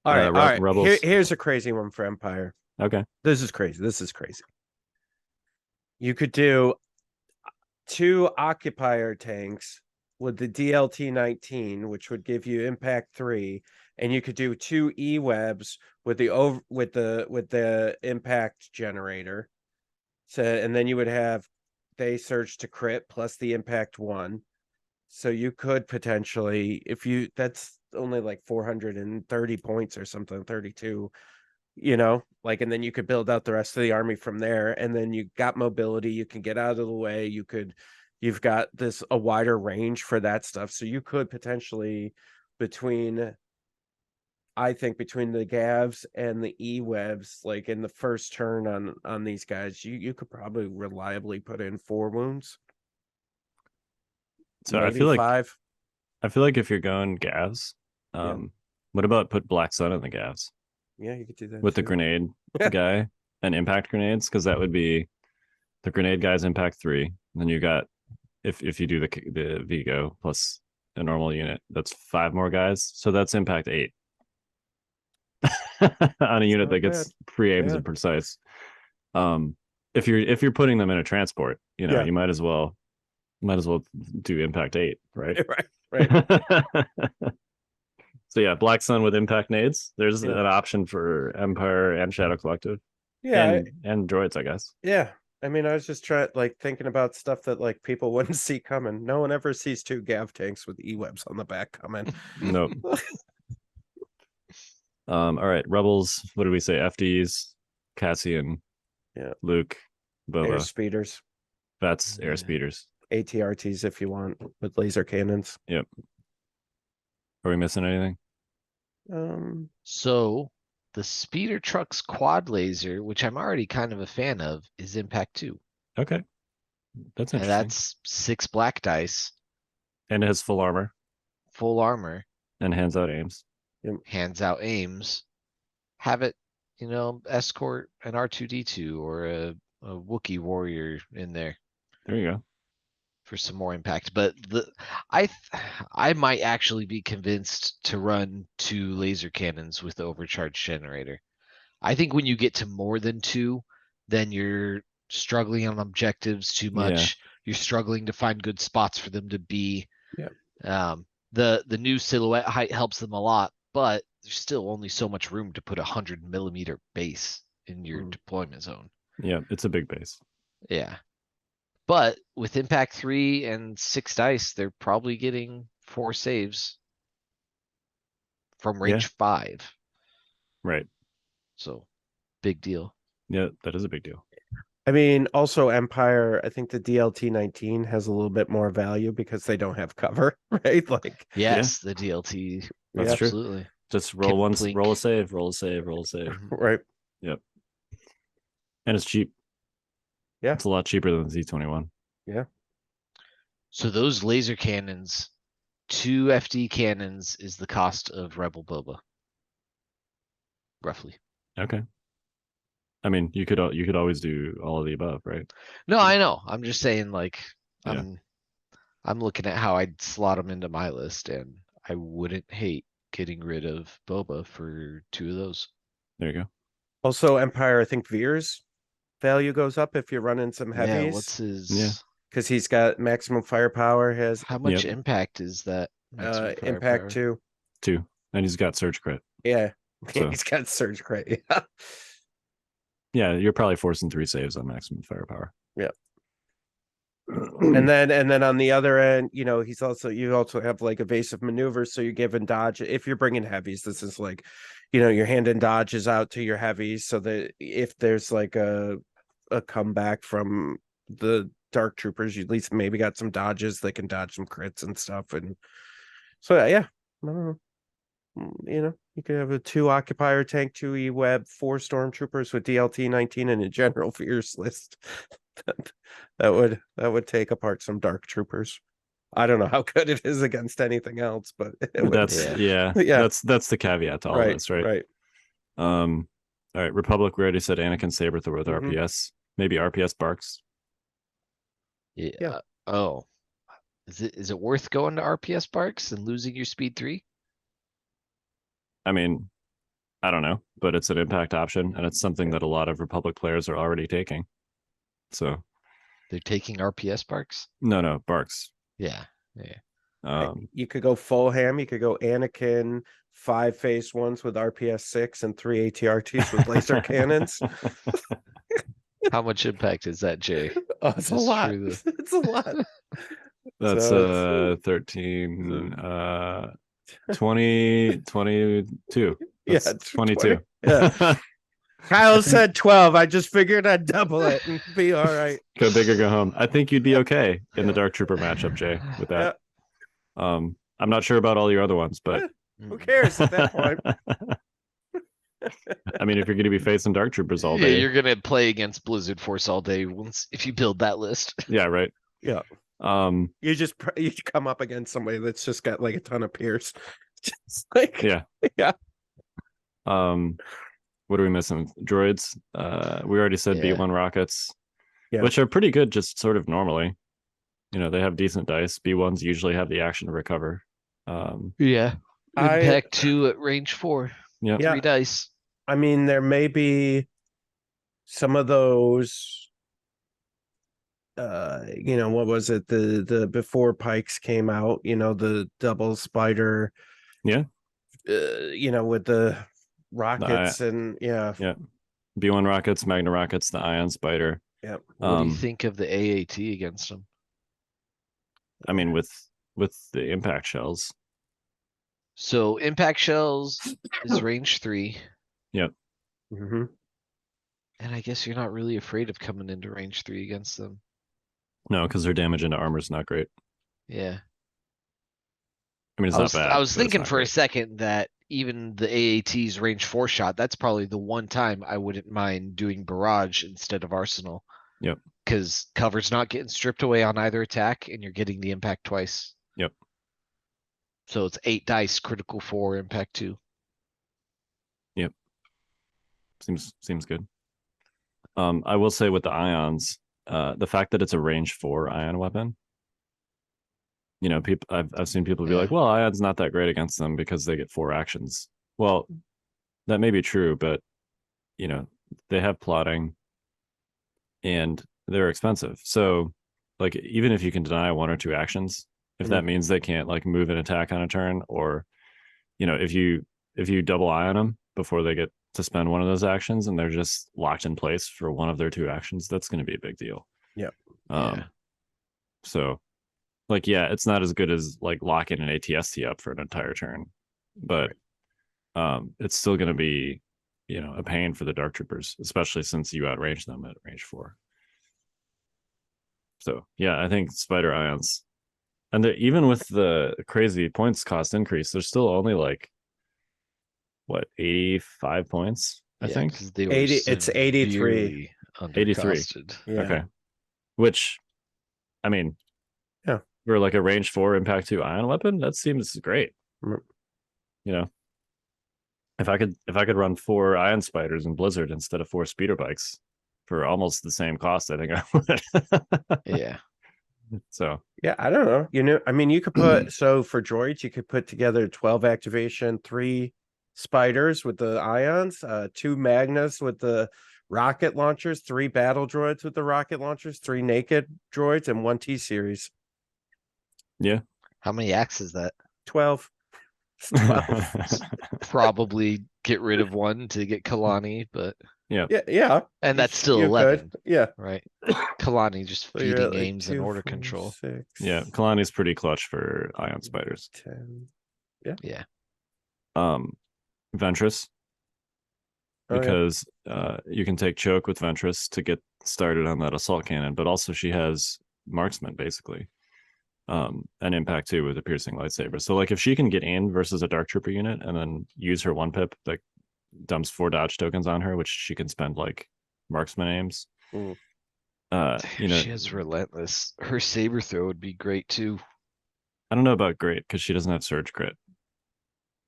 All right, all right. Rebels. Here's a crazy one for Empire. Okay. This is crazy. This is crazy. You could do 2 occupier tanks with the DLT-19, which would give you impact 3, and you could do 2 E-webs with the impact generator. So, and then you would have they surge to crit plus the impact 1. So you could potentially, if you, that's only like 430 points or something, 32, like, and then you could build out the rest of the army from there. And then you got mobility, you can get out of the way. You've got a wider range for that stuff. So you could potentially I think between the Gavs and the E-webs, like in the first turn on these guys, you could probably reliably put in 4 wounds. So maybe I feel like 5. I feel like if you're going Gavs, Yeah. what about put Black Sun in the Gavs Yeah, you could do that with the too. grenade guy and impact grenades? Because that would be the grenade guy's impact 3. And then you got if you do the Vigo plus a normal unit, that's 5 more guys. So that's impact 8 on a unit not that gets bad. pre-aims Yeah. and precise. If you're putting them in a transport, Yeah. you might as well do impact 8, right? Right. So yeah, Black Sun with impact nades. There's Yeah. an option for Empire and Shadow Collective. Yeah. and droids, I guess. Yeah. I mean, I was just thinking about stuff that like people wouldn't see coming. No one ever sees 2 Gav tanks with E-webs on the back coming. Nope. All right, Rebels. What did we say? FDs, Cassian, Luke, Boba. Air speeders. That's air speeders. ATRTs if you want with laser cannons. Yep. Are we missing anything? So the speeder truck's quad laser, which I'm already kind of a fan of, is impact 2. Okay. That's And interesting. that's 6 black dice. And it has full armor. Full armor. And hands out aims. Hands out aims. Have it, escort an R2D2 or a Wookiee warrior in there. There you go. For some more impact, but I might actually be convinced to run 2 laser cannons with the overcharge generator. I think when you get to more than 2, then you're struggling on objectives too much. Yeah. You're struggling to find good spots for them to be. Yeah. The new silhouette height helps them a lot, but there's still only so much room to put 100mm base in your deployment zone. Yeah, it's a big base. Yeah. But with impact 3 and 6 dice, they're probably getting 4 saves from range 5. Right. So big deal. Yeah, that is a big deal. I mean, also Empire, I think the DLT-19 has a little bit more value because they don't have cover, right? Like, yes, the DLT. That's true. Absolutely. Just roll roll a save, roll a save, roll a save. Right. Yep. And it's cheap. Yeah. It's a lot cheaper than the Z21. Yeah. So those laser cannons, 2 FD cannons is the cost of Rebel Boba. Roughly. Okay. I mean, you could always do all of the above, right? No, I know. I'm just saying, like, Yeah. I'm looking at how I'd slot them into my list, and I wouldn't hate getting rid of Boba for 2 of those. There you go. Also, Empire, I think Veer's value goes up if you're running some heavies. Yeah, what's his? Yeah. Because he's got maximum firepower. How much impact is that? Impact 2. 2. And he's got surge crit. Yeah. So. He's got surge crit. Yeah. Yeah, you're probably forcing 3 saves on maximum firepower. Yeah. And then on the other end, you know, you also have like evasive maneuvers, so you're giving dodge. If you're bringing heavies, this is like, you know, you're handing dodges out to your heavies, so that if there's like a comeback from the dark troopers, you at least maybe got some dodges. They can dodge some crits and stuff. And so yeah, I don't know. You know, you could have a 2 occupier tank, 2 E-web, 4 stormtroopers with DLT 19 and a general fierce list. that would take apart some dark troopers. I don't know how good it is against anything else, but it would, That's Yeah. yeah, that's the caveat to all right, this, right? right. All right, Republic, we already said Anakin Saberthor with Mhm. RPS. Maybe RPS Barks. Yeah. Yeah. Oh, is it worth going to RPS Barks and losing your speed 3? I mean, I don't know, but it's an impact option, and it's something that a lot of Republic players are already taking. So They're taking RPS Barks? no, Barks. Yeah. Yeah. You could go full ham. You could go Anakin 5 phase ones with RPS 6 and 3 ATRTs with laser cannons. How much impact is that, Jay? Oh, it's a Just lot. for the- It's a lot. That's So 13 20 22. Yeah, That's 22. yeah. Kyle said 12. I just figured I'd double it and be all right. Go big or go home. I think you'd be okay in the Dark Trooper matchup, Jay, with that. I'm not sure about all your other ones, but Who cares at that point? I mean, if you're going to be facing Dark Troopers all Yeah, day, you're gonna play against Blizzard Force all day once if you build that list. yeah, right. Yeah. You come up against somebody that's just got like a ton of Pierce. Just like Yeah. Yeah. What are we missing? Droids. We already said Yeah. B1 rockets, Yeah. which are pretty good, just sort of normally. You know, they have decent dice. B1s usually have the action to recover. Yeah. I- Impact 2 at range 4. Yeah. 3 dice. I mean, there may be some of those you know, what was it? The before Pikes came out, you know, the double spider. Yeah. You know, with the rockets and yeah. B1 rockets, Magna rockets, the Ion Spider. Yep. What do you think of the AAT against them? I mean, with the impact shells. So impact shells is range 3, Mm-hmm. and I guess you're not really afraid of coming into range 3 against them. No, because their damage into armor is not great. Yeah. I mean, it's I not was, bad. I was but it's thinking not for a great. second that even the AAT's range 4 shot, that's probably the one time I wouldn't mind doing barrage instead of arsenal. Yep. Because cover's not getting stripped away on either attack, and you're getting the impact twice. Yep. So it's 8 dice, critical 4, impact 2. Seems good. I will say with the ions, the fact that it's a range 4 ion weapon. You know, people I've seen people be Yeah. like, well, ion's not that great against them because they get 4 actions. Well, that may be true, but you know, they have plotting and they're expensive. So like even if you can deny 1 or 2 actions, if that means they can't like move an attack on a turn, or you know, if you double ion them before they get to spend 1 of those actions and they're just locked in place for 1 of their 2 actions, that's going to be a big deal. Yep. Yeah. So like, yeah, it's not as good as like locking an ATST up for an entire turn, but it's still going to be, you know, a pain for the Dark Troopers, especially since you outrange them at range 4. So yeah, I think Spider Ions, and even with the crazy points cost increase, there's still only like what 85 points, I think. 'cause they were 80 it's 83. severely 83. undercosted. Yeah. Okay, which I mean, yeah, for like a range 4 impact 2 ion weapon, that seems great. Mm. You know, if I could run 4 ion spiders in Blizzard instead of 4 speeder bikes for almost the same cost, I think I would. Yeah. So Yeah, I don't know. You know, I mean, you could put so for droids, you could put together 12 activation, 3 spiders with the ions, 2 Magnas with the rocket launchers, 3 battle droids with the rocket launchers, 3 naked droids, and 1 T series. yeah. How many acts is that? 12. It's 12. Probably get rid of 1 to get Kalani, but Yeah. Yeah. And you that's sh- still you 11, could. Yeah. right? Kalani just So you're at feeding like aims and 2, order 4, control. 6, Yeah. Kalani's pretty clutch for ion spiders. 10. Yeah. Ventress, Oh, yeah. because you can take choke with Ventress to get started on that assault cannon, but also she has marksman basically. And impact too with a piercing lightsaber. So like if she can get in versus a dark trooper unit and then use her 1-pip that dumps 4 dodge tokens on her, which she can spend like marksman aims. Mm. She has relentless. Her saber throw would be great too. I don't know about great because she doesn't have surge crit.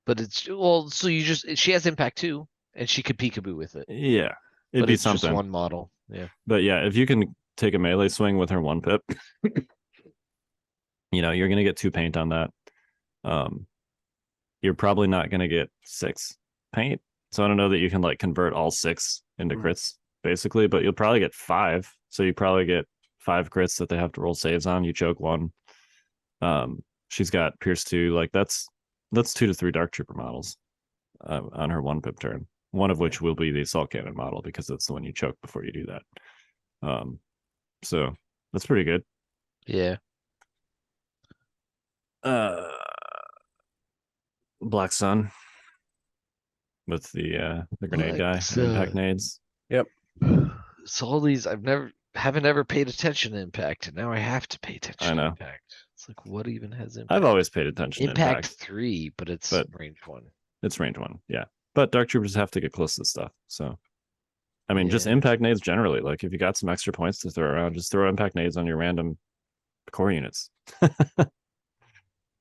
But so she has impact too, and she could peekaboo with it. Yeah, it'd but be it's something. just one model. Yeah. But yeah, if you can take a melee swing with her 1-pip, you're gonna get 2 paint on that. You're probably not gonna get 6 paint. So I don't know that you can like convert all 6 into crits basically, but you'll probably get 5. So you probably get 5 crits that they have to roll saves on. You choke 1. She's got Pierce 2. Like that's 2 to 3 Dark Trooper models on her 1-pip turn. One of which will be the assault cannon model because that's the one you choke before you do that. So that's pretty good. Yeah. Black Sun with the grenade guy, impact nades. Yep. So all these haven't ever paid attention to impact, and now I have to pay attention I know. to impact. It's like what even has impact? I've always paid attention to Impact impact. 3, but it's range 1. It's range 1, yeah. But Dark Troopers have to get close to stuff. So I mean, just Yeah. impact nades generally. Like if you got some extra points to throw around, just throw impact nades on your random core units.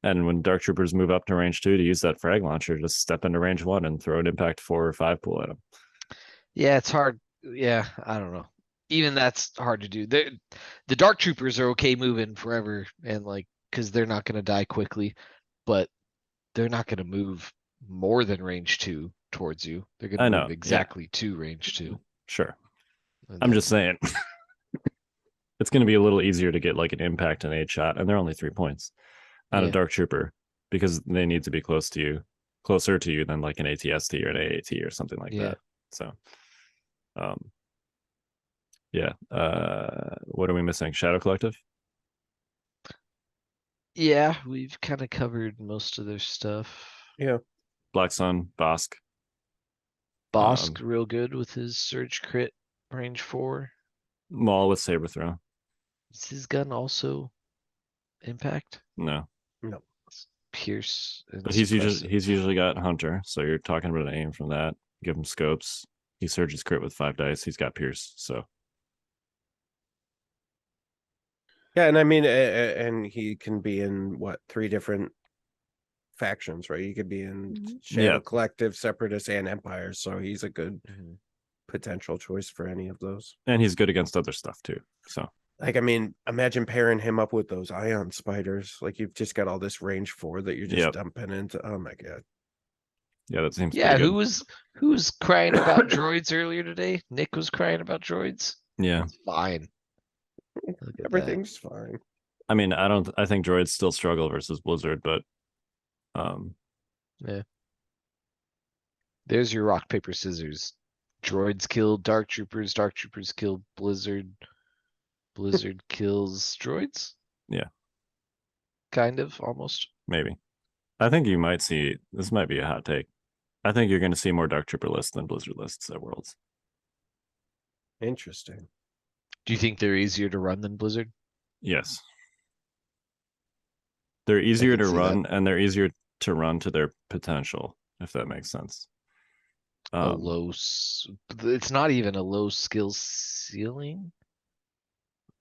And when Dark Troopers move up to range 2 to use that frag launcher, just step into range 1 and throw an impact 4 or 5 pool at them. Yeah, it's hard. Yeah, I don't know. Even that's hard to do. The Dark Troopers are okay moving forever, and like because they're not going to die quickly, but they're not going to move more than range 2 towards you. They're going I to know, move yeah. exactly to range 2. Sure. And I'm then- just saying. It's going to be a little easier to get like an impact and 8 shot, and they're only 3 points on a Yeah. Dark Trooper because they need to be closer to you than like an ATST or an AAT or something like Yeah. that. So, yeah. What are we missing? Shadow Collective? Yeah, we've kind of covered most of their stuff. Yeah. Black Sun, Bosk. Bosk real good with his surge crit range 4. Maul with saber throw. Is his gun also impact? No, Pierce. And but he's suppressive. usually got Hunter, so you're talking about an aim from that. Give him scopes. He surges crit with 5 dice. He's got Pierce, so Yeah, and I mean, and he can be in 3 different factions, right? He could be in Shadow Yeah. Collective, Separatists, and Empire. So he's a good Mhm. potential choice for any of those. and he's good against other stuff too. So Like, I mean, imagine pairing him up with those ion spiders. Like, you've just got all this range 4 that you're just Yep. dumping into. Oh my god! yeah, that seems Yeah, pretty who good. was crying about droids earlier today? Nick was crying about droids. Yeah, It's fine. Look at that. Everything's fine. I mean, I think droids still struggle versus Blizzard, but There's your rock paper scissors. Droids kill Dark Troopers. Dark Troopers kill Blizzard. Blizzard kills droids. Yeah. Kind of, almost. maybe. I think you might see this might be a hot take. I think you're going to see more Dark Trooper lists than Blizzard lists at Worlds. Interesting. Do you think they're easier to run than Blizzard? Yes. They're easier can to see run and they're easier to run to their potential, if that makes sense. It's not even a low skill ceiling.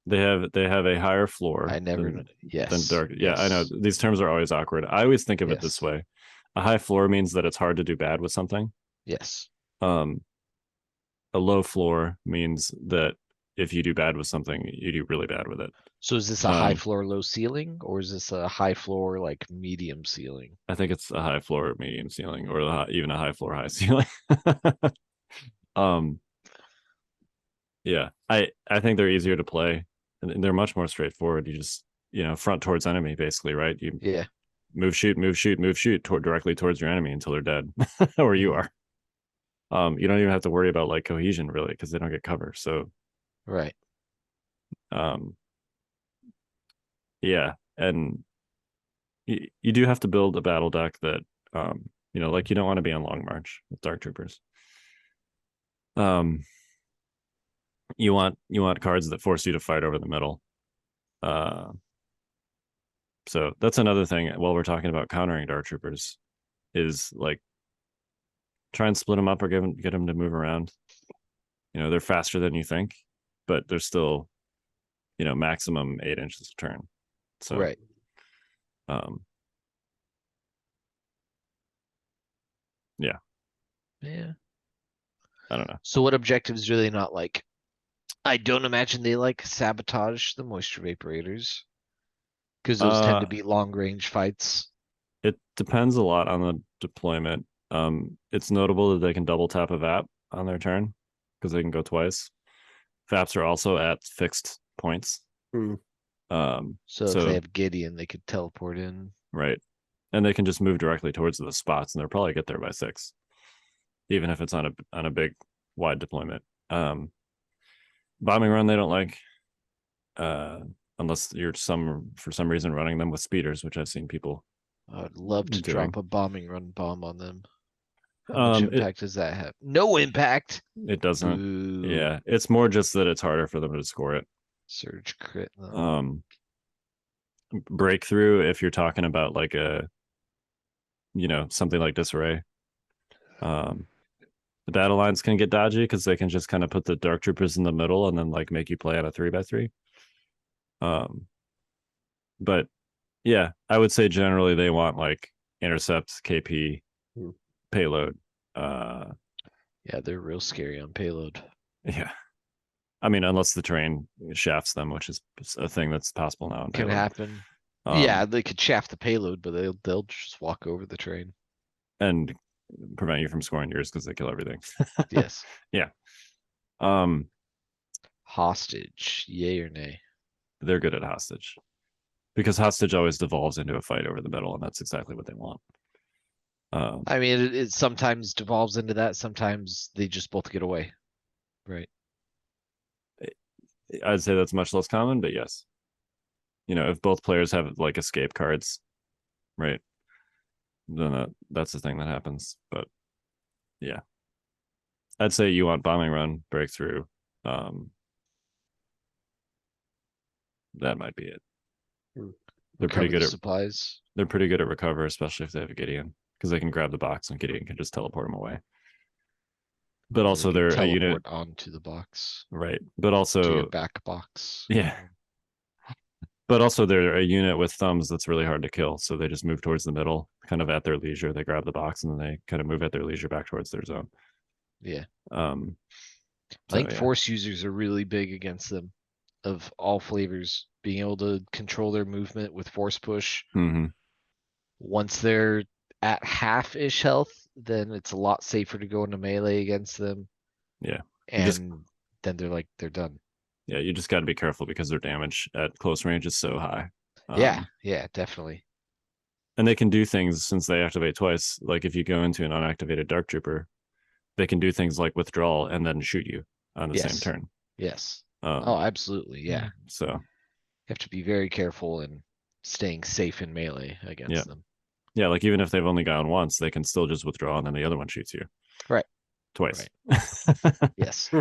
They have a higher floor. I never. than Yes. dark. Yeah, I know. yes. These terms are always awkward. I always think of it this Yes. way. A high floor means that it's hard to do bad with something. Yes. A low floor means that if you do bad with something, you do really bad with it. So is this a high Um, floor, low ceiling, or is this a high floor, like medium ceiling? I think it's a high floor, medium ceiling, or even a high floor, high ceiling. Yeah, I think they're easier to play, and they're much more straightforward. You just front towards enemy, basically, right? You Yeah. move, shoot, move, shoot, move, shoot directly towards your enemy until they're dead, or you are. You don't even have to worry about like cohesion really because they don't get cover. So Right. yeah, and you do have to build a battle deck that like you don't want to be on Long March with Dark Troopers. You want cards that force you to fight over the middle. So that's another thing while we're talking about countering Dark Troopers is like try and split them up or get them to move around. They're faster than you think, but they're still maximum 8 inches a turn. So Right. Yeah. Yeah. I don't know. So what objectives do they not like? I don't imagine they like sabotage the moisture vaporators. Because those tend to be long range fights. It depends a lot on the deployment. It's notable that they can double tap a VAP on their turn because they can go twice. VAPs are also at fixed points. Hmm. So if they have Gideon, they could teleport in. Right. And they can just move directly towards the spots and they'll probably get there by 6. Even if it's on a big wide deployment. Bombing run they don't like. Unless you're for some reason running them with speeders, which I've seen people. I'd love to doing. drop a bombing run bomb on them. How much impact does that have? No impact. It doesn't. Boo. Yeah, it's more just that it's harder for them to score it. Surge crit. Though. Breakthrough if you're talking about like something like disarray. The battle lines can get dodgy because they can just kind of put the Dark Troopers in the middle and then like make you play on a 3x3. But yeah, I would say generally they want like intercept, KP, payload. Yeah, they're real scary on payload. Yeah. I mean, unless the train shafts them, which is a thing that's possible now. Can happen. Yeah, they could shaft the payload, but they'll just walk over the train. And prevent you from scoring yours because they kill everything. Yes. Yeah. Hostage, yay or nay? They're good at hostage. Because hostage always devolves into a fight over the middle, and that's exactly what they want. I mean, it sometimes devolves into that. Sometimes they just both get away. Right. I'd say that's much less common, but yes. If both players have like escape cards, right? Then that's the thing that happens. But yeah. I'd say you want bombing run, breakthrough. That might be it. They're pretty good at supplies. They're pretty good at recover, especially if they have a Gideon, because they can grab the box and Gideon can just teleport them away. But also they're a unit onto the box, right? But also to your back box. Yeah. But also they're a unit with thumbs that's really hard to kill, so they just move towards the middle, kind of at their leisure. They grab the box and then they kind of move at their leisure back towards their zone. Yeah. I think force users are really big against them, of all flavors. Being able to control their movement with force push. Mm-hmm. Once they're at half-ish health, then it's a lot safer to go into melee against them. Yeah. And then they're done. Yeah, you just got to be careful because their damage at close range is so high. Yeah, definitely. And they can do things since they activate twice. Like if you go into an unactivated Dark Trooper, they can do things like withdrawal and then shoot you on the same turn. Yes. Absolutely. Yeah. So you have to be very careful in staying safe in melee against them. Yeah, like even if they've only gone once, they can still just withdraw and then the other one shoots you. Right. Twice. Right. Yes.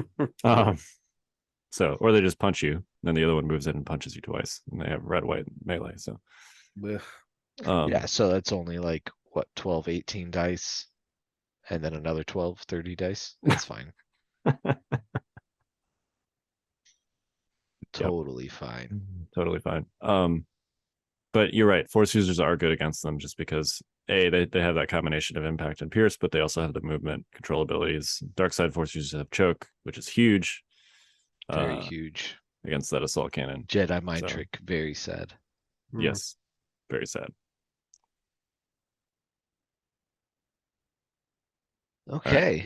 So, or they just punch you, then the other one moves in and punches you twice, and they have red, white, melee. So, so that's only like what 12, 18 dice, and then another 12, 30 dice. That's fine. Totally fine. Totally fine. But you're right. Force users are good against them just because they have that combination of impact and pierce, but they also have the movement control abilities. Dark side force users have choke, which is huge. Very huge against that assault cannon. Jedi mind trick. Very sad. Yes, very sad. Okay,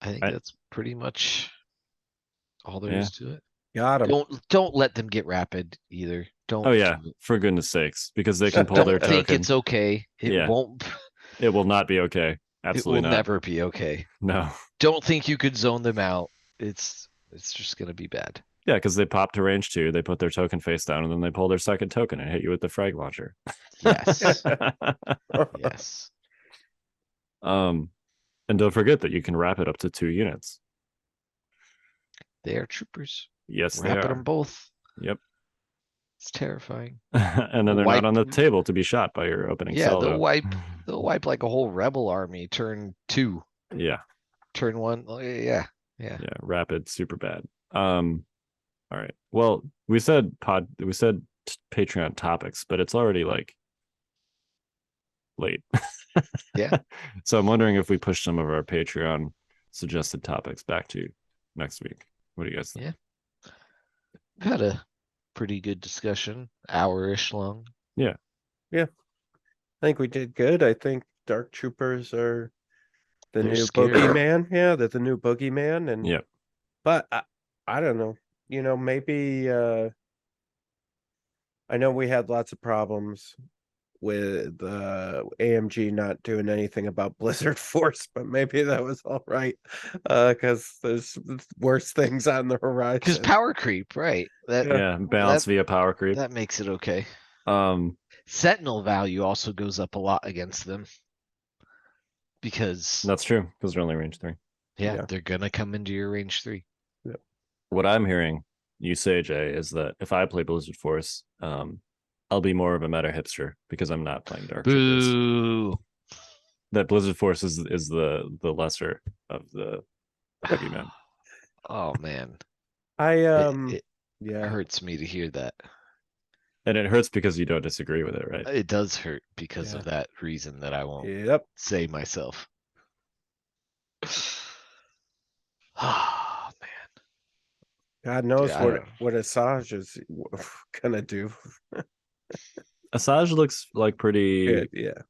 I think that's pretty much all there is to it. Got him. Don't let them get rapid either. Don't. Oh yeah, for goodness sakes, because they can pull their token. Think it's okay. It won't. It will not be okay. Absolutely it will not. never be okay. No. Don't think you could zone them out. It's just gonna be bad. Yeah, because they pop to range 2, they put their token face down, and then they pull their second token and hit you with the frag launcher. Yes. Yes. And don't forget that you can wrap it up to 2 units. They are troopers. Yes, they Wrapping are. them both. Yep. It's terrifying. And then they're Wipe- not on the table to be shot by your opening Yeah, salvo. they'll wipe like a whole rebel army turn 2. Yeah. Turn 1. Yeah. Yeah. Rapid, super bad. All right. Well, we said Patreon topics, but it's already like late. Yeah. So I'm wondering if we push some of our Patreon suggested topics back to next week. What do you guys think? Yeah. We've had a pretty good discussion, hour-ish long. I think we did good. I think Dark Troopers are the They're new scary. boogeyman. Yeah, they're the new boogeyman. And Yep. but I don't know. Maybe I know we had lots of problems with AMG not doing anything about Blizzard Force, but maybe that was all right. Because there's worse things on the horizon. Because power creep, right? Yeah. Balance via power creep. That makes it okay. Um, Sentinel value also goes up a lot against them. Because that's true, because they're only range 3. yeah. they're gonna come into your range 3. What I'm hearing you say, Jay, is that if I play Blizzard Force, I'll be more of a meta hipster because I'm not playing Dark Troopers. Boo. That Blizzard Force is the lesser of the heavy men. Oh man. It It hurts me to hear that. And it hurts because you don't disagree with it, right? It does hurt because Yeah. of that reason that I won't Yep. say myself. Oh man. God knows I don't- what Asajj is gonna do. Asajj looks like pretty Good, yeah.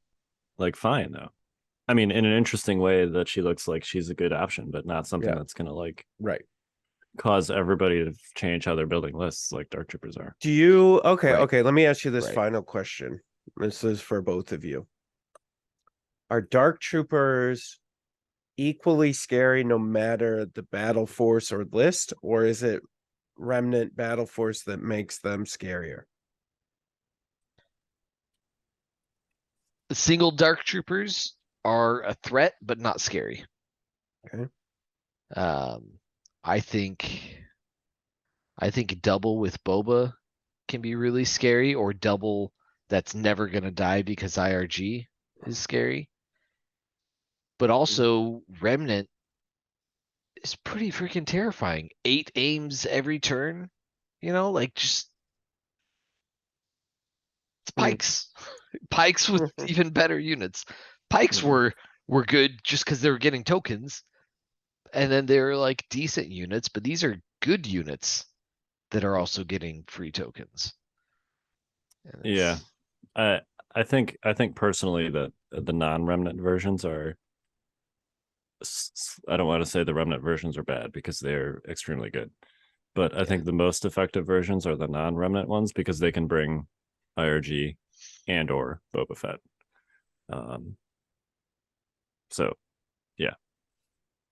like fine though. I mean, in an interesting way that she looks like she's a good option, but not something Yeah. that's gonna like Right. cause everybody to change how they're building lists like Dark Troopers are. Do you okay, Right. okay, let me ask you this Right. final question. This is for both of you. Are Dark Troopers equally scary no matter the battle force or list, or is it Remnant battle force that makes them scarier? The single dark troopers are a threat, but not scary. Okay. I think double with Boba can be really scary, or double that's never gonna die because IRG is scary. But also Remnant is pretty freaking terrifying. 8 aims every turn, like just it's pikes. Pikes with even better units. Pikes were good just because they were getting tokens, and then they're like decent units, but these are good units that are also getting free tokens. And Yeah. I think personally that the non-remnant versions are I don't want to say the remnant versions are bad because they're extremely good. But I think the most effective versions are the non-remnant ones because they can bring IRG and or Boba Fett. So yeah.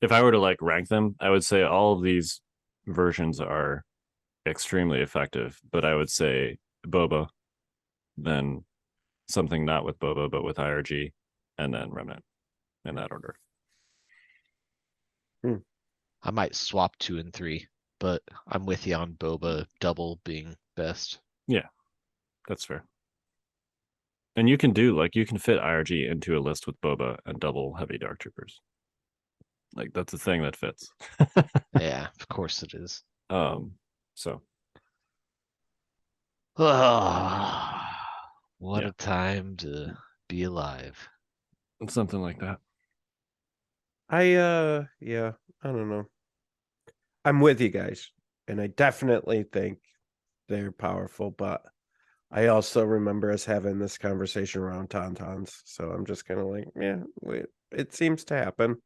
If I were to like rank them, I would say all of these versions are extremely effective, but I would say Boba, then something not with Boba but with IRG, and then Remnant in that order. I might swap 2 and 3, but I'm with you on Boba double being best. Yeah, that's fair. And you can fit IRG into a list with Boba and double heavy Dark Troopers. Like that's a thing that fits. Yeah, of course it is. So What Yeah. a time to be alive. something like that. I don't know. I'm with you guys, and I definitely think they're powerful, but I also remember us having this conversation around Tauntauns, so I'm just kind of like, yeah, it seems to happen.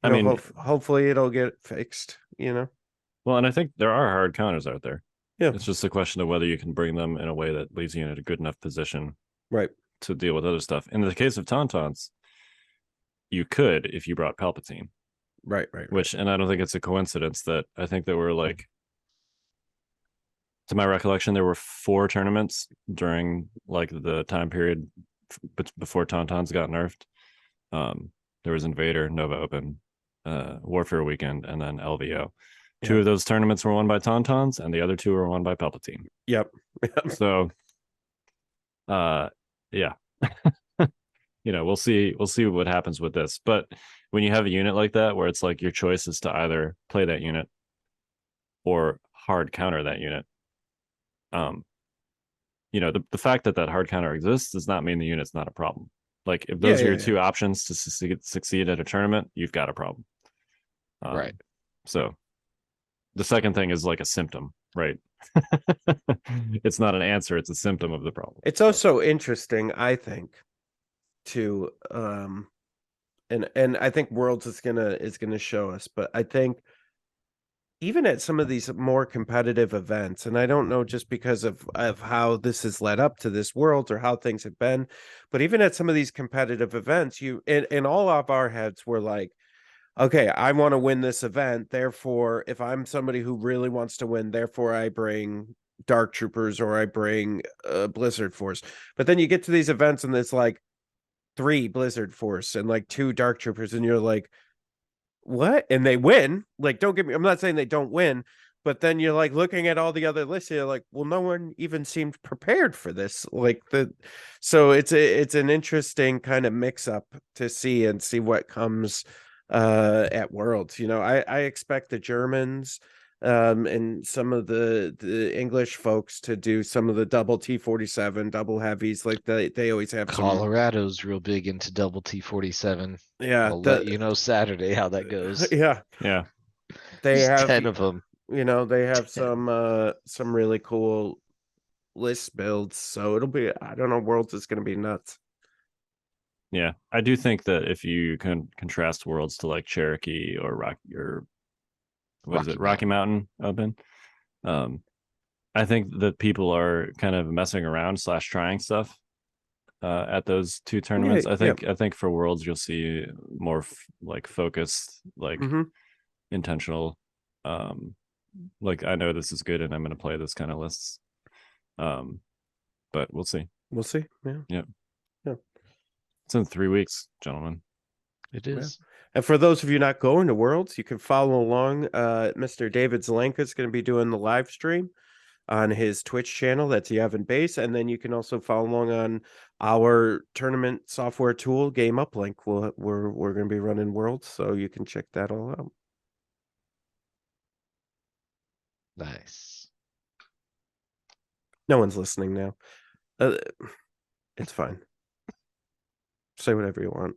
I mean, hopefully it'll get fixed, well, and I think there are hard counters out there. Yeah. It's just a question of whether you can bring them in a way that leaves you in a good enough position Right. to deal with other stuff. In the case of Tauntauns, you could if you brought Palpatine. Right. Which, and I don't think it's a coincidence that I think there were like, to my recollection, there were 4 tournaments during like the time period before Tauntauns got nerfed. There was Invader, Nova Open, Warfare Weekend, and then LVO. 2 of those tournaments were won by Tauntauns, and the other 2 were won by Palpatine. Yep. So, yeah. We'll see what happens with this. But when you have a unit like that, where it's like your choice is to either play that unit or hard counter that unit, the fact that hard counter exists does not mean the unit's not a problem. Like, if those are your 2 options to succeed at a tournament, you've got a problem. Right. So the second thing is like a symptom, right? It's not an answer, it's a symptom of the problem. It's also interesting, I think, to and I think Worlds is gonna show us, but I think even at some of these more competitive events, and I don't know just because of how this has led up to this World or how things have been, but even at some of these competitive events, you in all of our heads were like, okay, I want to win this event. Therefore, if I'm somebody who really wants to win, therefore I bring Dark Troopers or I bring Blizzard Force. But then you get to these events and it's like 3 Blizzard Force and like 2 Dark Troopers, and you're like, what? And they win. Like, don't get me, I'm not saying they don't win, but then you're like looking at all the other lists, you're like, well, no one even seemed prepared for this. So it's an interesting kind of mix up to see what comes at Worlds. I expect the Germans and some of the English folks to do some of the double T-47 double heavies, like they always have. Colorado's real big into double T-47. Yeah, I'll let you know Saturday how that goes. Yeah, they There's have 10 of them. They have some really cool list builds, so it'll be, I don't know, Worlds is going to be nuts. Yeah, I do think that if you can contrast Worlds to like Cherokee or Rocky Mountain Open, I think that people are kind of messing around / trying stuff at those 2 tournaments. I think for Worlds you'll see more like focused, like intentional, like, I know this is good and I'm going to play this kind of lists, but we'll see. Yeah. It's in 3 weeks, gentlemen. It is. And for those of you not going to Worlds, you can follow along. Mr. David Zelenka is going to be doing the live stream on his Twitch channel. That's Yavin Base. And then you can also follow along on our tournament software tool, Game Uplink. We're going to be running Worlds, so you can check that all out. Nice. No one's listening now. It's fine. Say whatever you want.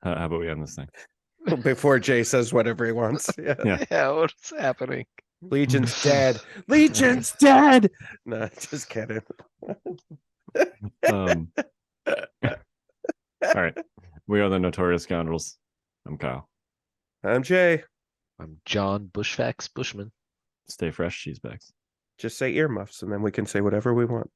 How about we end this thing? Before Jay says whatever he wants. Yeah, what's happening? Legion's dead. Legion's dead. No, just kidding. All right. We are the Notorious Scoundrels. I'm Kyle. I'm Jay. I'm John Bushfax Bushman. Stay fresh, cheese bags. Just say earmuffs and then we can say whatever we want.